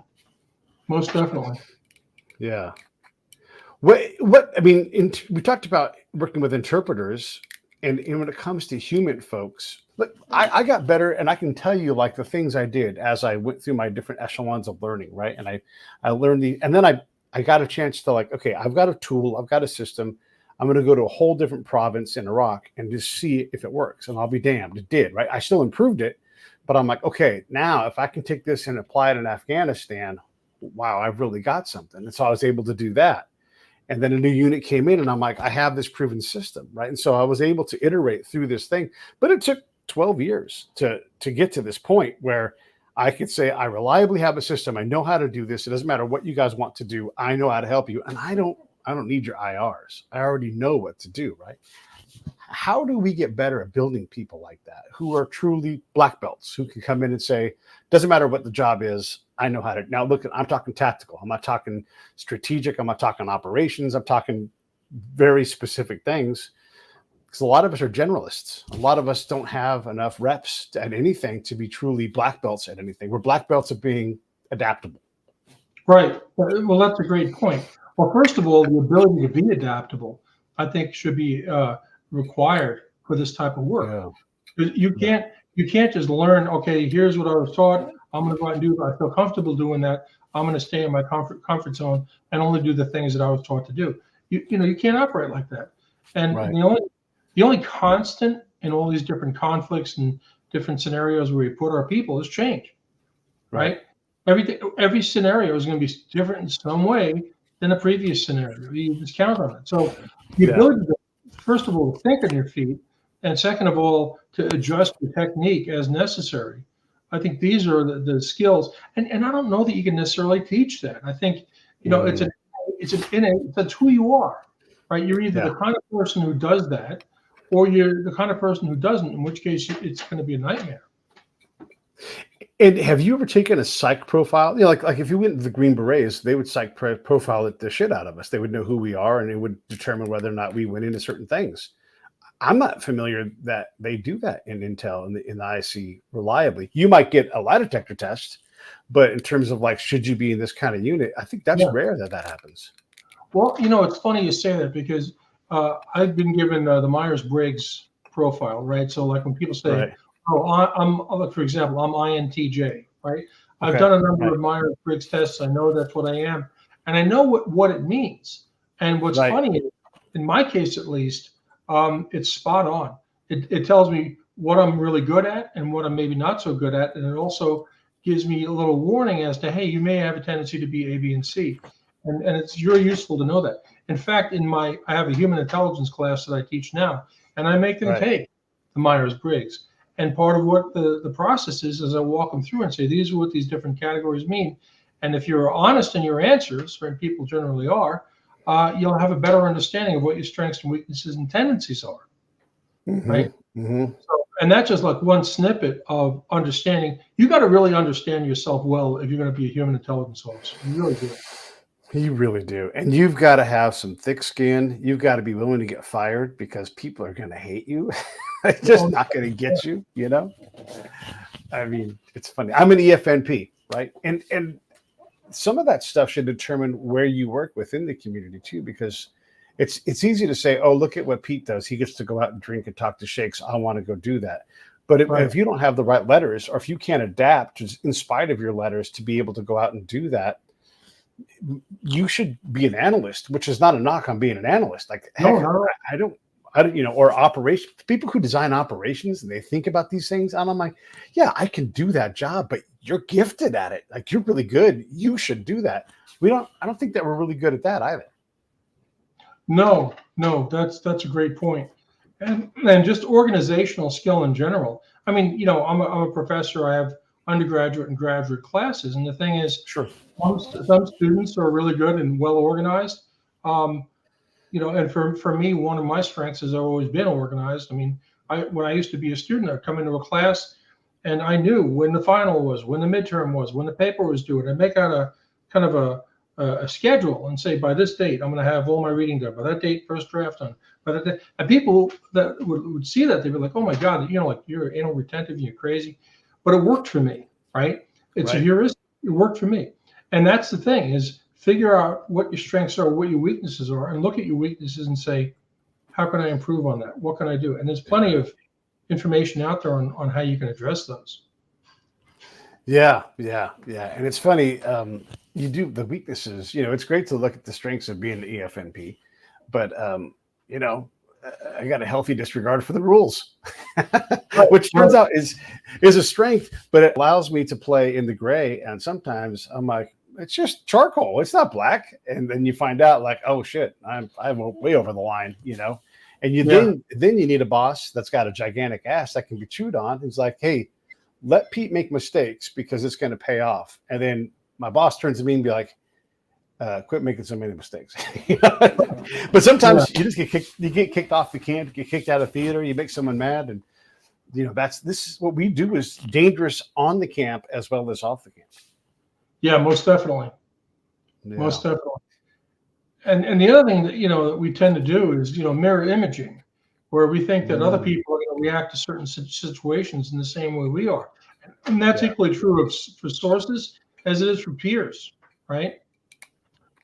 Most definitely. Yeah. What I mean, we talked about working with interpreters, and when it comes to human folks, look, I got better, and I can tell you like the things I did as I went through my different echelons of learning, right? And I learned and then I got a chance to like, okay, I've got a tool, I've got a system. I'm going to go to a whole different province in Iraq and just see if it works, and I'll be damned, it did, right? I still improved it, but I'm like, okay, now if I can take this and apply it in Afghanistan, wow, I've really got something. And so I was able to do that. And then a new unit came in, and I'm like, I have this proven system, right? And so I was able to iterate through this thing, but it took 12 years to get to this point where I could say, I reliably have a system. I know how to do this. It doesn't matter what you guys want to do. I know how to help you. And I don't need your IRs. I already know what to do, right? How do we get better at building people like that who are truly black belts, who can come in and say, doesn't matter what the job is, I know how to. Now look, I'm talking tactical. I'm not talking strategic. I'm not talking operations. I'm talking very specific things. Because a lot of us are generalists. A lot of us don't have enough reps at anything to be truly black belts at anything. We're black belts at being adaptable. Right. Well, that's a great point. Well, first of all, the ability to be adaptable, I think, should be required for this type of work. Yeah. You can't just learn, okay, here's what I was taught. I'm going to go out and do it. I feel comfortable doing that. I'm going to stay in my comfort zone and only do the things that I was taught to do. You can't operate like that. And the only constant in all these different conflicts and different scenarios where we put our people is change, right? Every scenario is going to be different in some way than the previous scenario. You just count on it. So the ability to, first of all, think on your feet, and second of all, to adjust your technique as necessary. I think these are the skills, and I don't know that you can necessarily teach that. I think that's who you are, right? You're either the kind of person who does that, or you're the kind of person who doesn't. In which case, it's going to be a nightmare. And have you ever taken a psych profile? Like if you went to the Green Berets, they would psych profile the shit out of us. They would know who we are, and it would determine whether or not we went into certain things. I'm not familiar that they do that in Intel in the IC reliably. You might get a lie detector test, but in terms of like, should you be in this kind of unit, I think that's rare that happens. Well, it's funny you say that, because I've been given the Myers-Briggs profile, right? So like when people say, Right. "Oh, I'm," for example, I'm INTJ, right? I've Okay. done a number Right. of Myers-Briggs tests. I know that's what I am, and I know what it means. And what's Right. funny is, in my case at least, it's spot on. It tells me what I'm really good at and what I'm maybe not so good at, and it also gives me a little warning as to, hey, you may have a tendency to be A, B, and C, and it's really useful to know that. In fact, I have a human intelligence class that I teach now, and I make them Right. take the Myers-Briggs. And part of what the process is I walk them through and say, these are what these different categories mean. And if you're honest in your answers, and people generally are, you'll have a better understanding of what your strengths and weaknesses and tendencies are, Mm-hmm. right? Mm-hmm. So, and that's just like one snippet of understanding. You got to really understand yourself well if you're going to be a human intelligence officer. You really do. You really do. And you've got to have some thick skin. You've got to be willing to get fired because people are going to hate you. They're just not going to get you, you know? I mean, it's funny. I'm an EFNP, right? And some of that stuff should determine where you work within the community too, because it's easy to say, oh, look at what Pete does. He gets to go out and drink and talk to sheikhs. I want to go do that. But Right. if you don't have the right letters, or if you can't adapt in spite of your letters to be able to go out and do that, you should be an analyst, which is not a knock on being an analyst. Like, heck, No. I don't, you know, or operation people who design operations and they think about these things. And I'm like, yeah, I can do that job, but you're gifted at it. Like, you're really good. You should do that. I don't think that we're really good at that either. No, that's a great point. And just organizational skill in general. I mean, I'm a professor. I have undergraduate and graduate classes, and the thing is, Sure. some students are really good and well organized. Um, and for me, one of my strengths has always been organized. I mean, when I used to be a student, I'd come into a class and I knew when the final was, when the midterm was, when the paper was due, and I'd make out a kind of a schedule and say, by this date, I'm going to have all my reading done. By that date, first draft done. By that day, and people that would see that, they'd be like, oh my God, like you're anal retentive, you're crazy. But it worked for me, right? It's a Right. heuristic. It worked for me. And that's the thing is, figure out what your strengths are, what your weaknesses are, and look at your weaknesses and say, how can I improve on that? What can I do? And there's plenty of information out there on how you can address those. Yeah. And it's funny. You do the weaknesses. You know, it's great to look at the strengths of being the EFNP, but you know, I got a healthy disregard for the rules, Right, which turns right. out is a strength, but it allows me to play in the gray. And sometimes I'm like, it's just charcoal. It's not black. And then you find out, like, oh shit, I'm way over the line, you know. And Yeah. then you need a boss that's got a gigantic ass that can be chewed on. It's like, hey, let Pete make mistakes because it's going to pay off. And then my boss turns to me and be like, quit making so many mistakes. But sometimes you just get kicked off the camp, get kicked out of theater, you make someone mad. And, you know, this is what we do is dangerous on the camp as well as off the camp. Yeah, most definitely. Yeah. Most definitely. And the other thing that, that we tend to do is, mirror imaging, where we think that other people are going to react to certain situations in the same way we are. And that's Yeah. equally true for sources as it is for peers, right?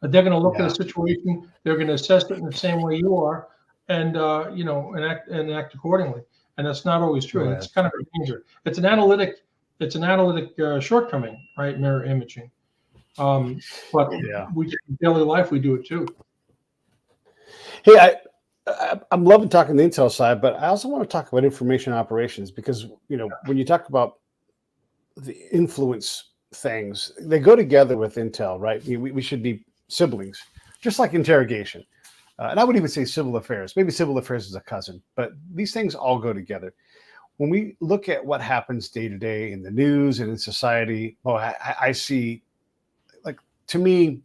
They're going to look at a situation, they're going to assess it in the same way you are, and and act accordingly. And that's not always true. And Right. it's kind of a danger. It's an analytic shortcome, right? Mirror imaging. But in daily life we do it too. Hey, I'm loving talking the intel side, but I also want to talk about information operations because, when you talk about the influence things, they go together with intel, right? We should be siblings, just like interrogation. And I would even say civil affairs. Maybe civil affairs is a cousin, but these things all go together. When we look at what happens day to day in the news and in society, I see, like, to me,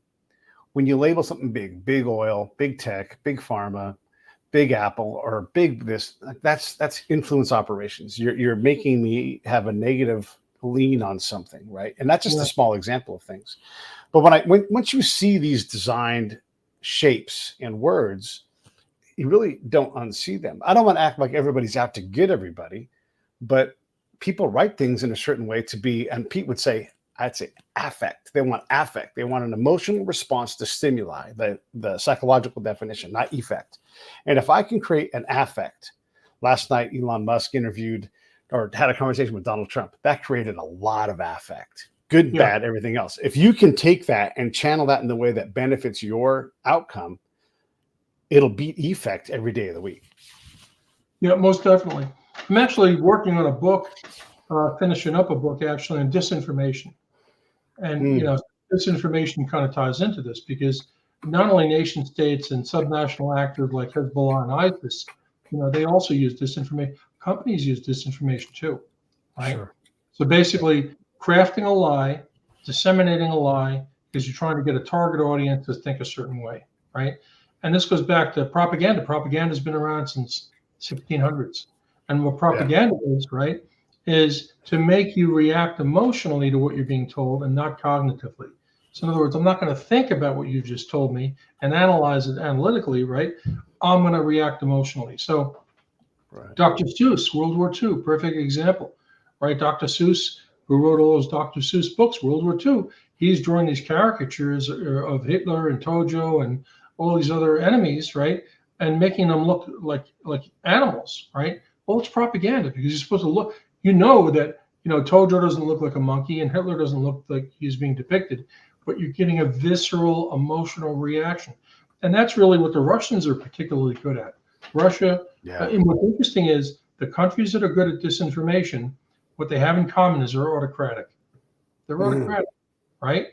when you label something big oil, big tech, big pharma, big Apple, or big this, that's influence operations. You're making me have a negative lean on something, right? And that's just a small example of things. But once you see these designed shapes and words, you really don't unsee them. I don't want to act like everybody's out to get everybody, but people write things in a certain way to be, and Pete would say, I'd say affect. They want affect. They want an emotional response to stimuli, the psychological definition, not effect. And if I can create an affect, last night Elon Musk interviewed or had a conversation with Donald Trump. That created a lot of affect, good, bad, everything else. If you can take that and channel that in the way that benefits your outcome, it'll beat effect every day of the week. Yeah, most definitely. I'm actually working on a book, finishing up a book actually on disinformation. And, disinformation kind of ties into this because not only nation states and subnational actors like Hezbollah and ISIS, they also use disinformation. Companies use disinformation too, right? Sure. So basically crafting a lie, disseminating a lie because you're trying to get a target audience to think a certain way, right? And this goes back to propaganda. Propaganda has been around since 1600s. And what propaganda is, right, is to make you react emotionally to what you're being told and not cognitively. So in other words, I'm not going to think about what you just told me and analyze it analytically, right? I'm going to react emotionally. So Dr. Seuss, World War II, perfect example, right? Dr. Seuss, who wrote all those Dr. Seuss books, World War II, he's drawing these caricatures of Hitler and Tojo and all these other enemies, right? And making them look like animals, right? Well, it's propaganda because you're supposed to look, that, Tojo doesn't look like a monkey and Hitler doesn't look like he's being depicted, but you're getting a visceral, emotional reaction. And that's really what the Russians are particularly good at. Russia, and what's interesting is the countries that are good at disinformation, what they have in common is they're autocratic. They're autocratic, right?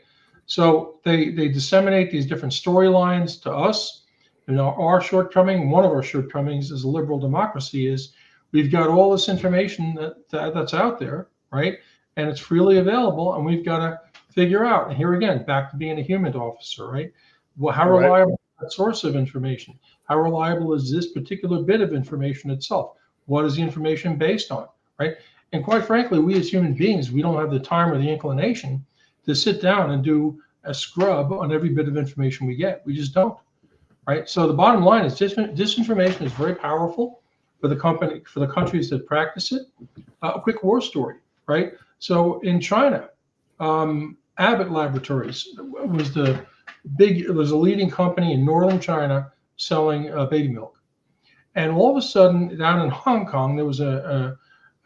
So they disseminate these different storylines to us. Our shortcoming, one of our shortcomings as a liberal democracy is we've got all this information that's out there, right? And it's freely available, and we've got to figure out, and here again, back to being a human officer, right? Well, how reliable is that source of information? How reliable is this particular bit of information itself? What is the information based on, right? And quite frankly, we as human beings, we don't have the time or the inclination to sit down and do a scrub on every bit of information we get. We just don't, right? So the bottom line is disinformation is very powerful for the countries that practice it. A quick war story, right? So in China, Abbott Laboratories was a leading company in northern China selling baby milk. And all of a sudden, down in Hong Kong, there was a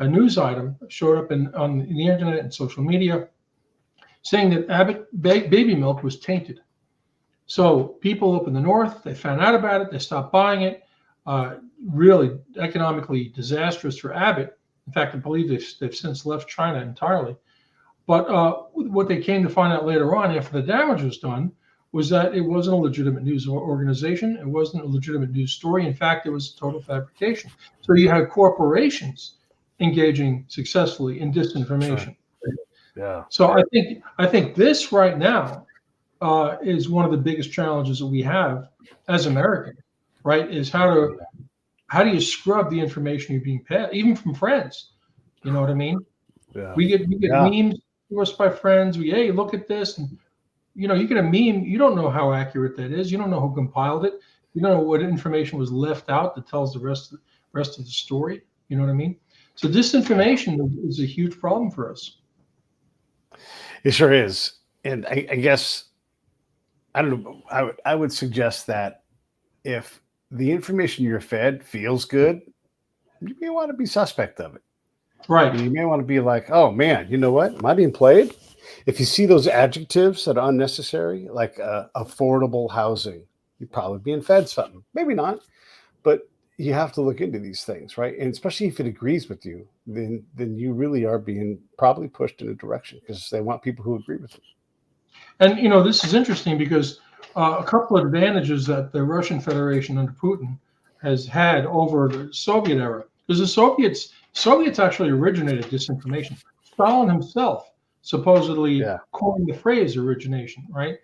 news item showed up on the internet and social media saying that Abbott baby milk was tainted. So people up in the north, they found out about it, they stopped buying it. Really economically disastrous for Abbott. In fact, I believe they've since left China entirely. But what they came to find out later on, after the damage was done, was that it wasn't a legitimate news organization. It wasn't a legitimate news story. In fact, it was total fabrication. So you had corporations engaging successfully in disinformation. Right. Yeah. So I think this right now is one of the biggest challenges that we have as Americans, right? Is how do you scrub the information you're being passed, even from friends? You know what I mean? Yeah. We get memes to us by friends. Hey, look at this, and you get a meme. You don't know how accurate that is. You don't know who compiled it. You don't know what information was left out that tells the rest of the story. You know what I mean? So disinformation is a huge problem for us. It sure is. And I guess, I don't know, I would suggest that if the information you're fed feels good, you may want to be suspect of it. Right. You may want to be like, oh man, you know what? Am I being played? If you see those adjectives that are unnecessary, like affordable housing, you're probably being fed something. Maybe not, but you have to look into these things, right? And especially if it agrees with you, then you really are being probably pushed in a direction because they want people who agree with them. And this is interesting because a couple of advantages that the Russian Federation under Putin has had over the Soviet era, because the Soviets actually originated disinformation. Stalin himself supposedly coined the phrase origination, right?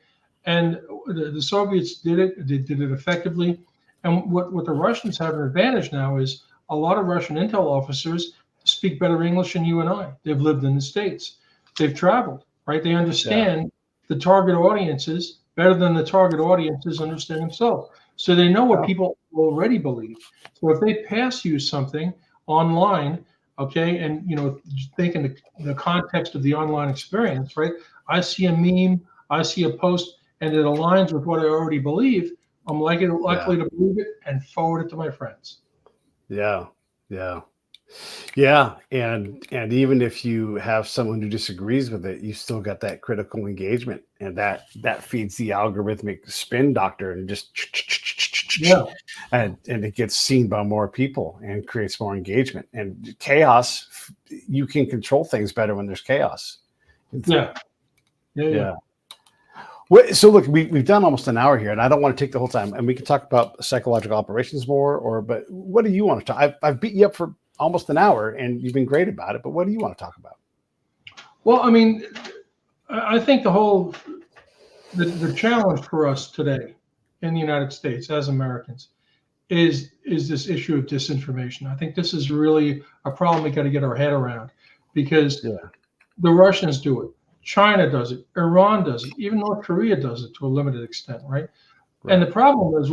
And the Soviets did it. They did it effectively. And what the Russians have an advantage now is a lot of Russian intel officers speak better English than you and I. They've lived in the States. They've traveled, right? They understand the target audiences better than the target audiences understand themselves. So they know what people already believe. So if they pass you something online okay, and just think in the context of the online experience, right? I see a meme, I see a post, and it aligns with what I already believe. I'm likely to believe it and forward it to my friends. Yeah, yeah. Yeah, and even if you have someone who disagrees with it, you still got that critical engagement, and that feeds the algorithmic spin doctor, and just Yeah, and it gets seen by more people and creates more engagement and chaos. You can control things better when there's chaos. yeah, yeah, yeah. Yeah. So look, we've done almost an hour here, and I don't want to take the whole time. And we can talk about psychological operations more, but what do you want to talk? I've beat you up for almost an hour, and you've been great about it. But what do you want to talk about? Well, I mean, I think the challenge for us today in the United States as Americans is this issue of disinformation. I think this is really a problem we got to get our head around, because the Russians do it, China does it, Iran does it, even North Korea does it to a limited extent, right? And the problem is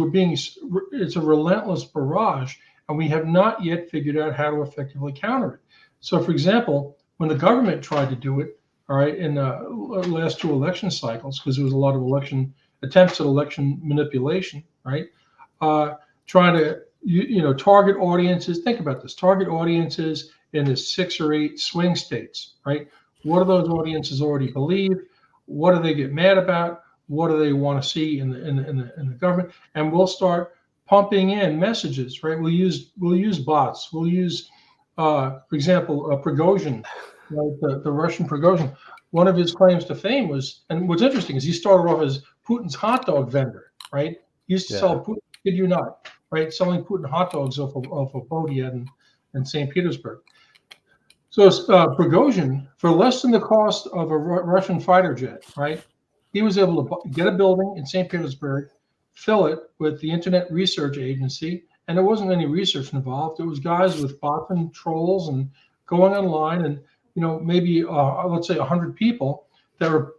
it's a relentless barrage, and we have not yet figured out how to effectively counter it. So, for example, when the government tried to do it, all right, in the last two election cycles, because there was a lot of attempts at election manipulation, right? Trying to target audiences. Think about this: target audiences in the 6 or 8 swing states, right? What do those audiences already believe? What do they get mad about? What do they want to see in the government? And we'll start pumping in messages, right? We'll use bots. We'll use, for example, Prigozhin, right? The Russian Prigozhin. One of his claims to fame was, and what's interesting is he started off as Putin's hot dog vendor, right? He used to sell Putin, kid you not, right? Selling Putin hot dogs off a boat he had in St. Petersburg. So Prigozhin, for less than the cost of a Russian fighter jet, right? He was able to get a building in St. Petersburg, fill it with the Internet Research Agency, and there wasn't any research involved. It was guys with bots and trolls and going online, and maybe let's say 100 people that were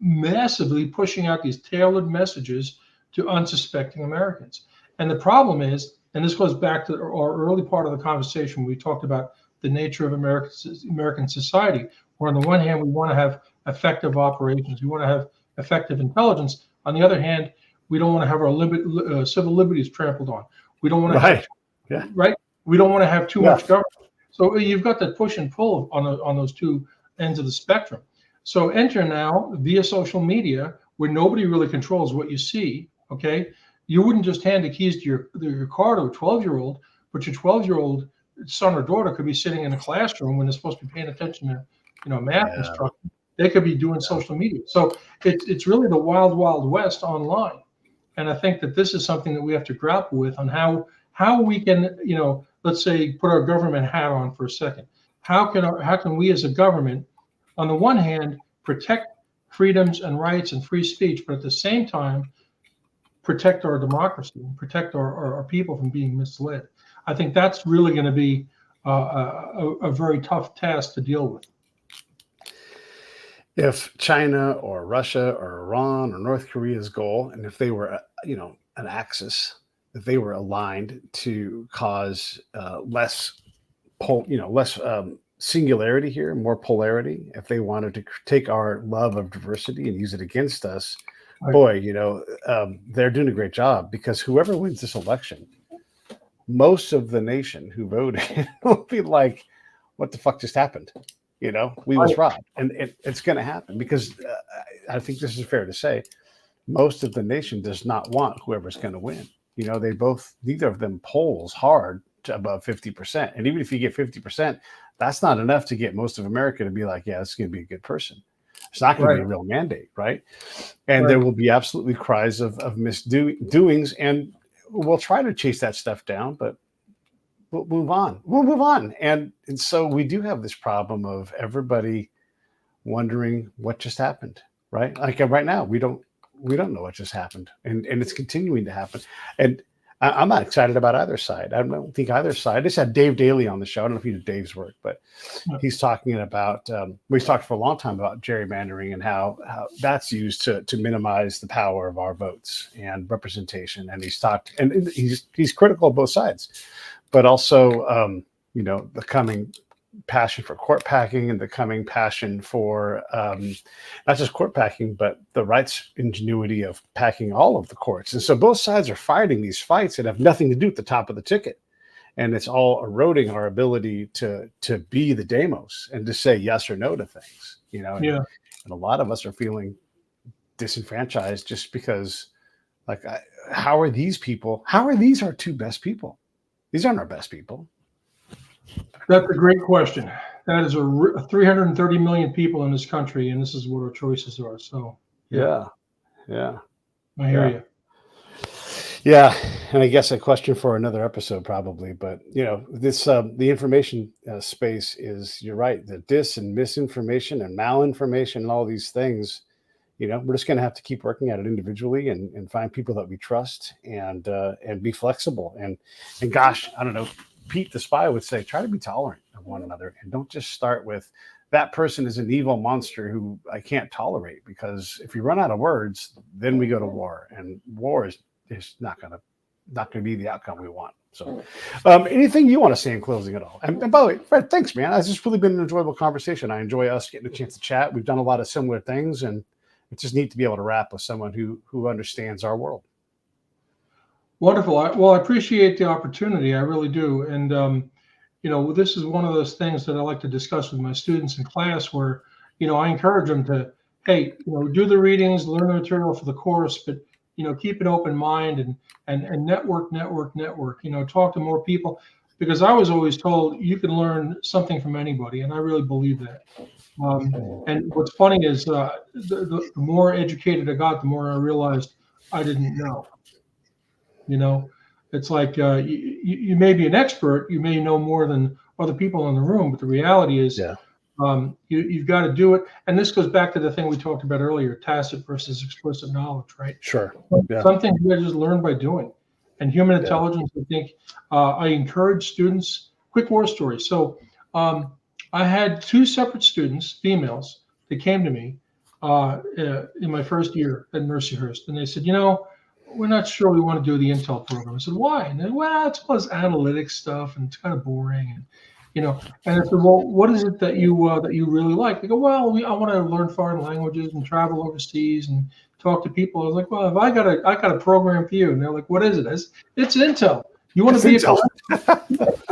massively pushing out these tailored messages to unsuspecting Americans. And the problem is, and this goes back to our early part of the conversation, we talked about the nature of American society, where on the one hand we want to have effective operations, we want to have effective intelligence. On the other hand, we don't want to have our civil liberties trampled on. We don't want to right. We don't want to have too much government. So you've got that push and pull on those two ends of the spectrum. So enter now via social media, where nobody really controls what you see. Okay, you wouldn't just hand the keys to your car to a 12-year-old, but your 12-year-old son or daughter could be sitting in a classroom when they're supposed to be paying attention to math instruction. They could be doing social media. So it's really the wild, wild west online. And I think that this is something that we have to grapple with on how we can, let's say, put our government hat on for a second. How can we as a government, on the one hand, protect freedoms and rights and free speech, but at the same time, protect our democracy and protect our people from being misled? I think that's really going to be a very tough task to deal with. If China or Russia or Iran or North Korea's goal, and if they were, an axis, if they were aligned to cause less singularity here, more polarity, if they wanted to take our love of diversity and use it against us, boy, they're doing a great job, because whoever wins this election, most of the nation who voted will be like, what the fuck just happened? We was robbed. And it's going to happen, because I think this is fair to say, most of the nation does not want whoever's going to win. Neither of them polls hard to above 50%. And even if you get 50%, that's not enough to get most of America to be like, yeah, this is going to be a good person. It's not going to be a real mandate, right? And there will be absolutely cries of misdoings, and we'll try to chase that stuff down, but we'll move on. And so we do have this problem of everybody wondering what just happened, right? Like right now, we don't know what just happened, and it's continuing to happen. And I'm not excited about either side. I don't think either side. I just had Dave Daly on the show. I don't know if you did Dave's work, but he's talking about, we've talked for a long time about gerrymandering and how that's used to minimize the power of our votes and representation. And he's critical of both sides, but also, the coming passion for court packing and the coming passion for not just court packing, but the rights ingenuity of packing all of the courts. And so both sides are fighting these fights that have nothing to do with the top of the ticket. And it's all eroding our ability to be the demos and to say yes or no to things, you know. And, and a lot of us are feeling disenfranchised just because, like, how are these our two best people? These aren't our best people. That's a great question. That is 330 million people in this country, and this is what our choices are. So yeah. I hear you. Yeah, and I guess a question for another episode probably, but you know, this the information space is, you're right, the dis and misinformation and malinformation and all these things. You know, we're just going to have to keep working at it individually and find people that we trust and be flexible and gosh, I don't know, Pete the Spy would say, try to be tolerant of one another and don't just start with that person is an evil monster who I can't tolerate, because if you run out of words, then we go to war, and war is not going to be the outcome we want. So anything you want to say in closing at all? And by the way, Fred, thanks, man. It's just really been an enjoyable conversation. I enjoy us getting a chance to chat. We've done a lot of similar things, and it's just neat to be able to rap with someone who understands our world. Wonderful. I appreciate the opportunity. I really do. And, you know, this is one of those things that I like to discuss with my students in class where, you know, I encourage them to, hey, you know, do the readings, learn the material for the course, but, you know, keep an open mind and network, you know, talk to more people, because I was always told you can learn something from anybody. And I really believe that. And what's funny is the more educated I got, the more I realized I didn't know. You know, it's like you may be an expert, you may know more than other people in the room, but the reality is you've got to do it. And this goes back to the thing we talked about earlier, tacit versus explicit knowledge, right? Sure. Some things you just learn by doing. And human intelligence, I think, I encourage students, quick war story. So I had two separate students, females, that came to me in my first year at Mercyhurst. And they said, you know, we're not sure we want to do the Intel program. I said, why? And they, well, it's all this analytics stuff and it's kind of boring. And, you know, and I said, well, what is it that you really like? They go, well, I want to learn foreign languages and travel overseas and talk to people. I was like, well, I got a program for you. And they're like, what is it? It's Intel. You want to be a collector?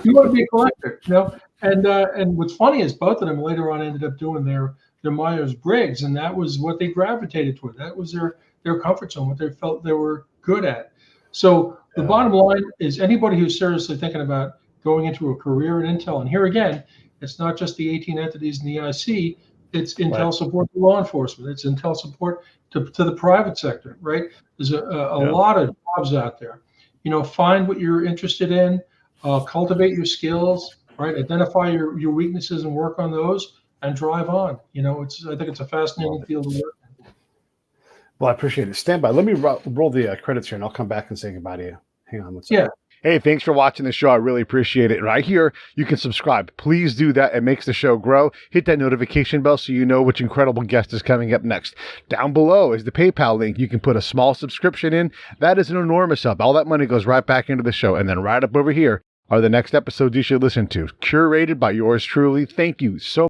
You want to be a collector, you know? And what's funny is both of them later on ended up doing their Myers-Briggs, and that was what they gravitated toward. That was their comfort zone, what they felt they were good at. So the bottom line is, anybody who's seriously thinking about going into a career in Intel, and here again, it's not just the 18 entities in the IC, it's Intel support to law enforcement, it's Intel support to the private sector, right? There's a lot of jobs out there. You know, find what you're interested in, cultivate your skills, right? Identify your weaknesses and work on those and drive on. You know, I think it's a fascinating field of work. Well, I appreciate it. Stand by. Let me roll the credits here, and I'll come back and say goodbye to you. Hang on. Hey, thanks for watching the show. I really appreciate it. Right here, you can subscribe. Please do that. It makes the show grow. Hit that notification bell so you know which incredible guest is coming up next. Down below is the PayPal link. You can put a small subscription in. That is an enormous help. All that money goes right back into the show. And then right up over here are the next episodes you should listen to, curated by yours truly. Thank you so much.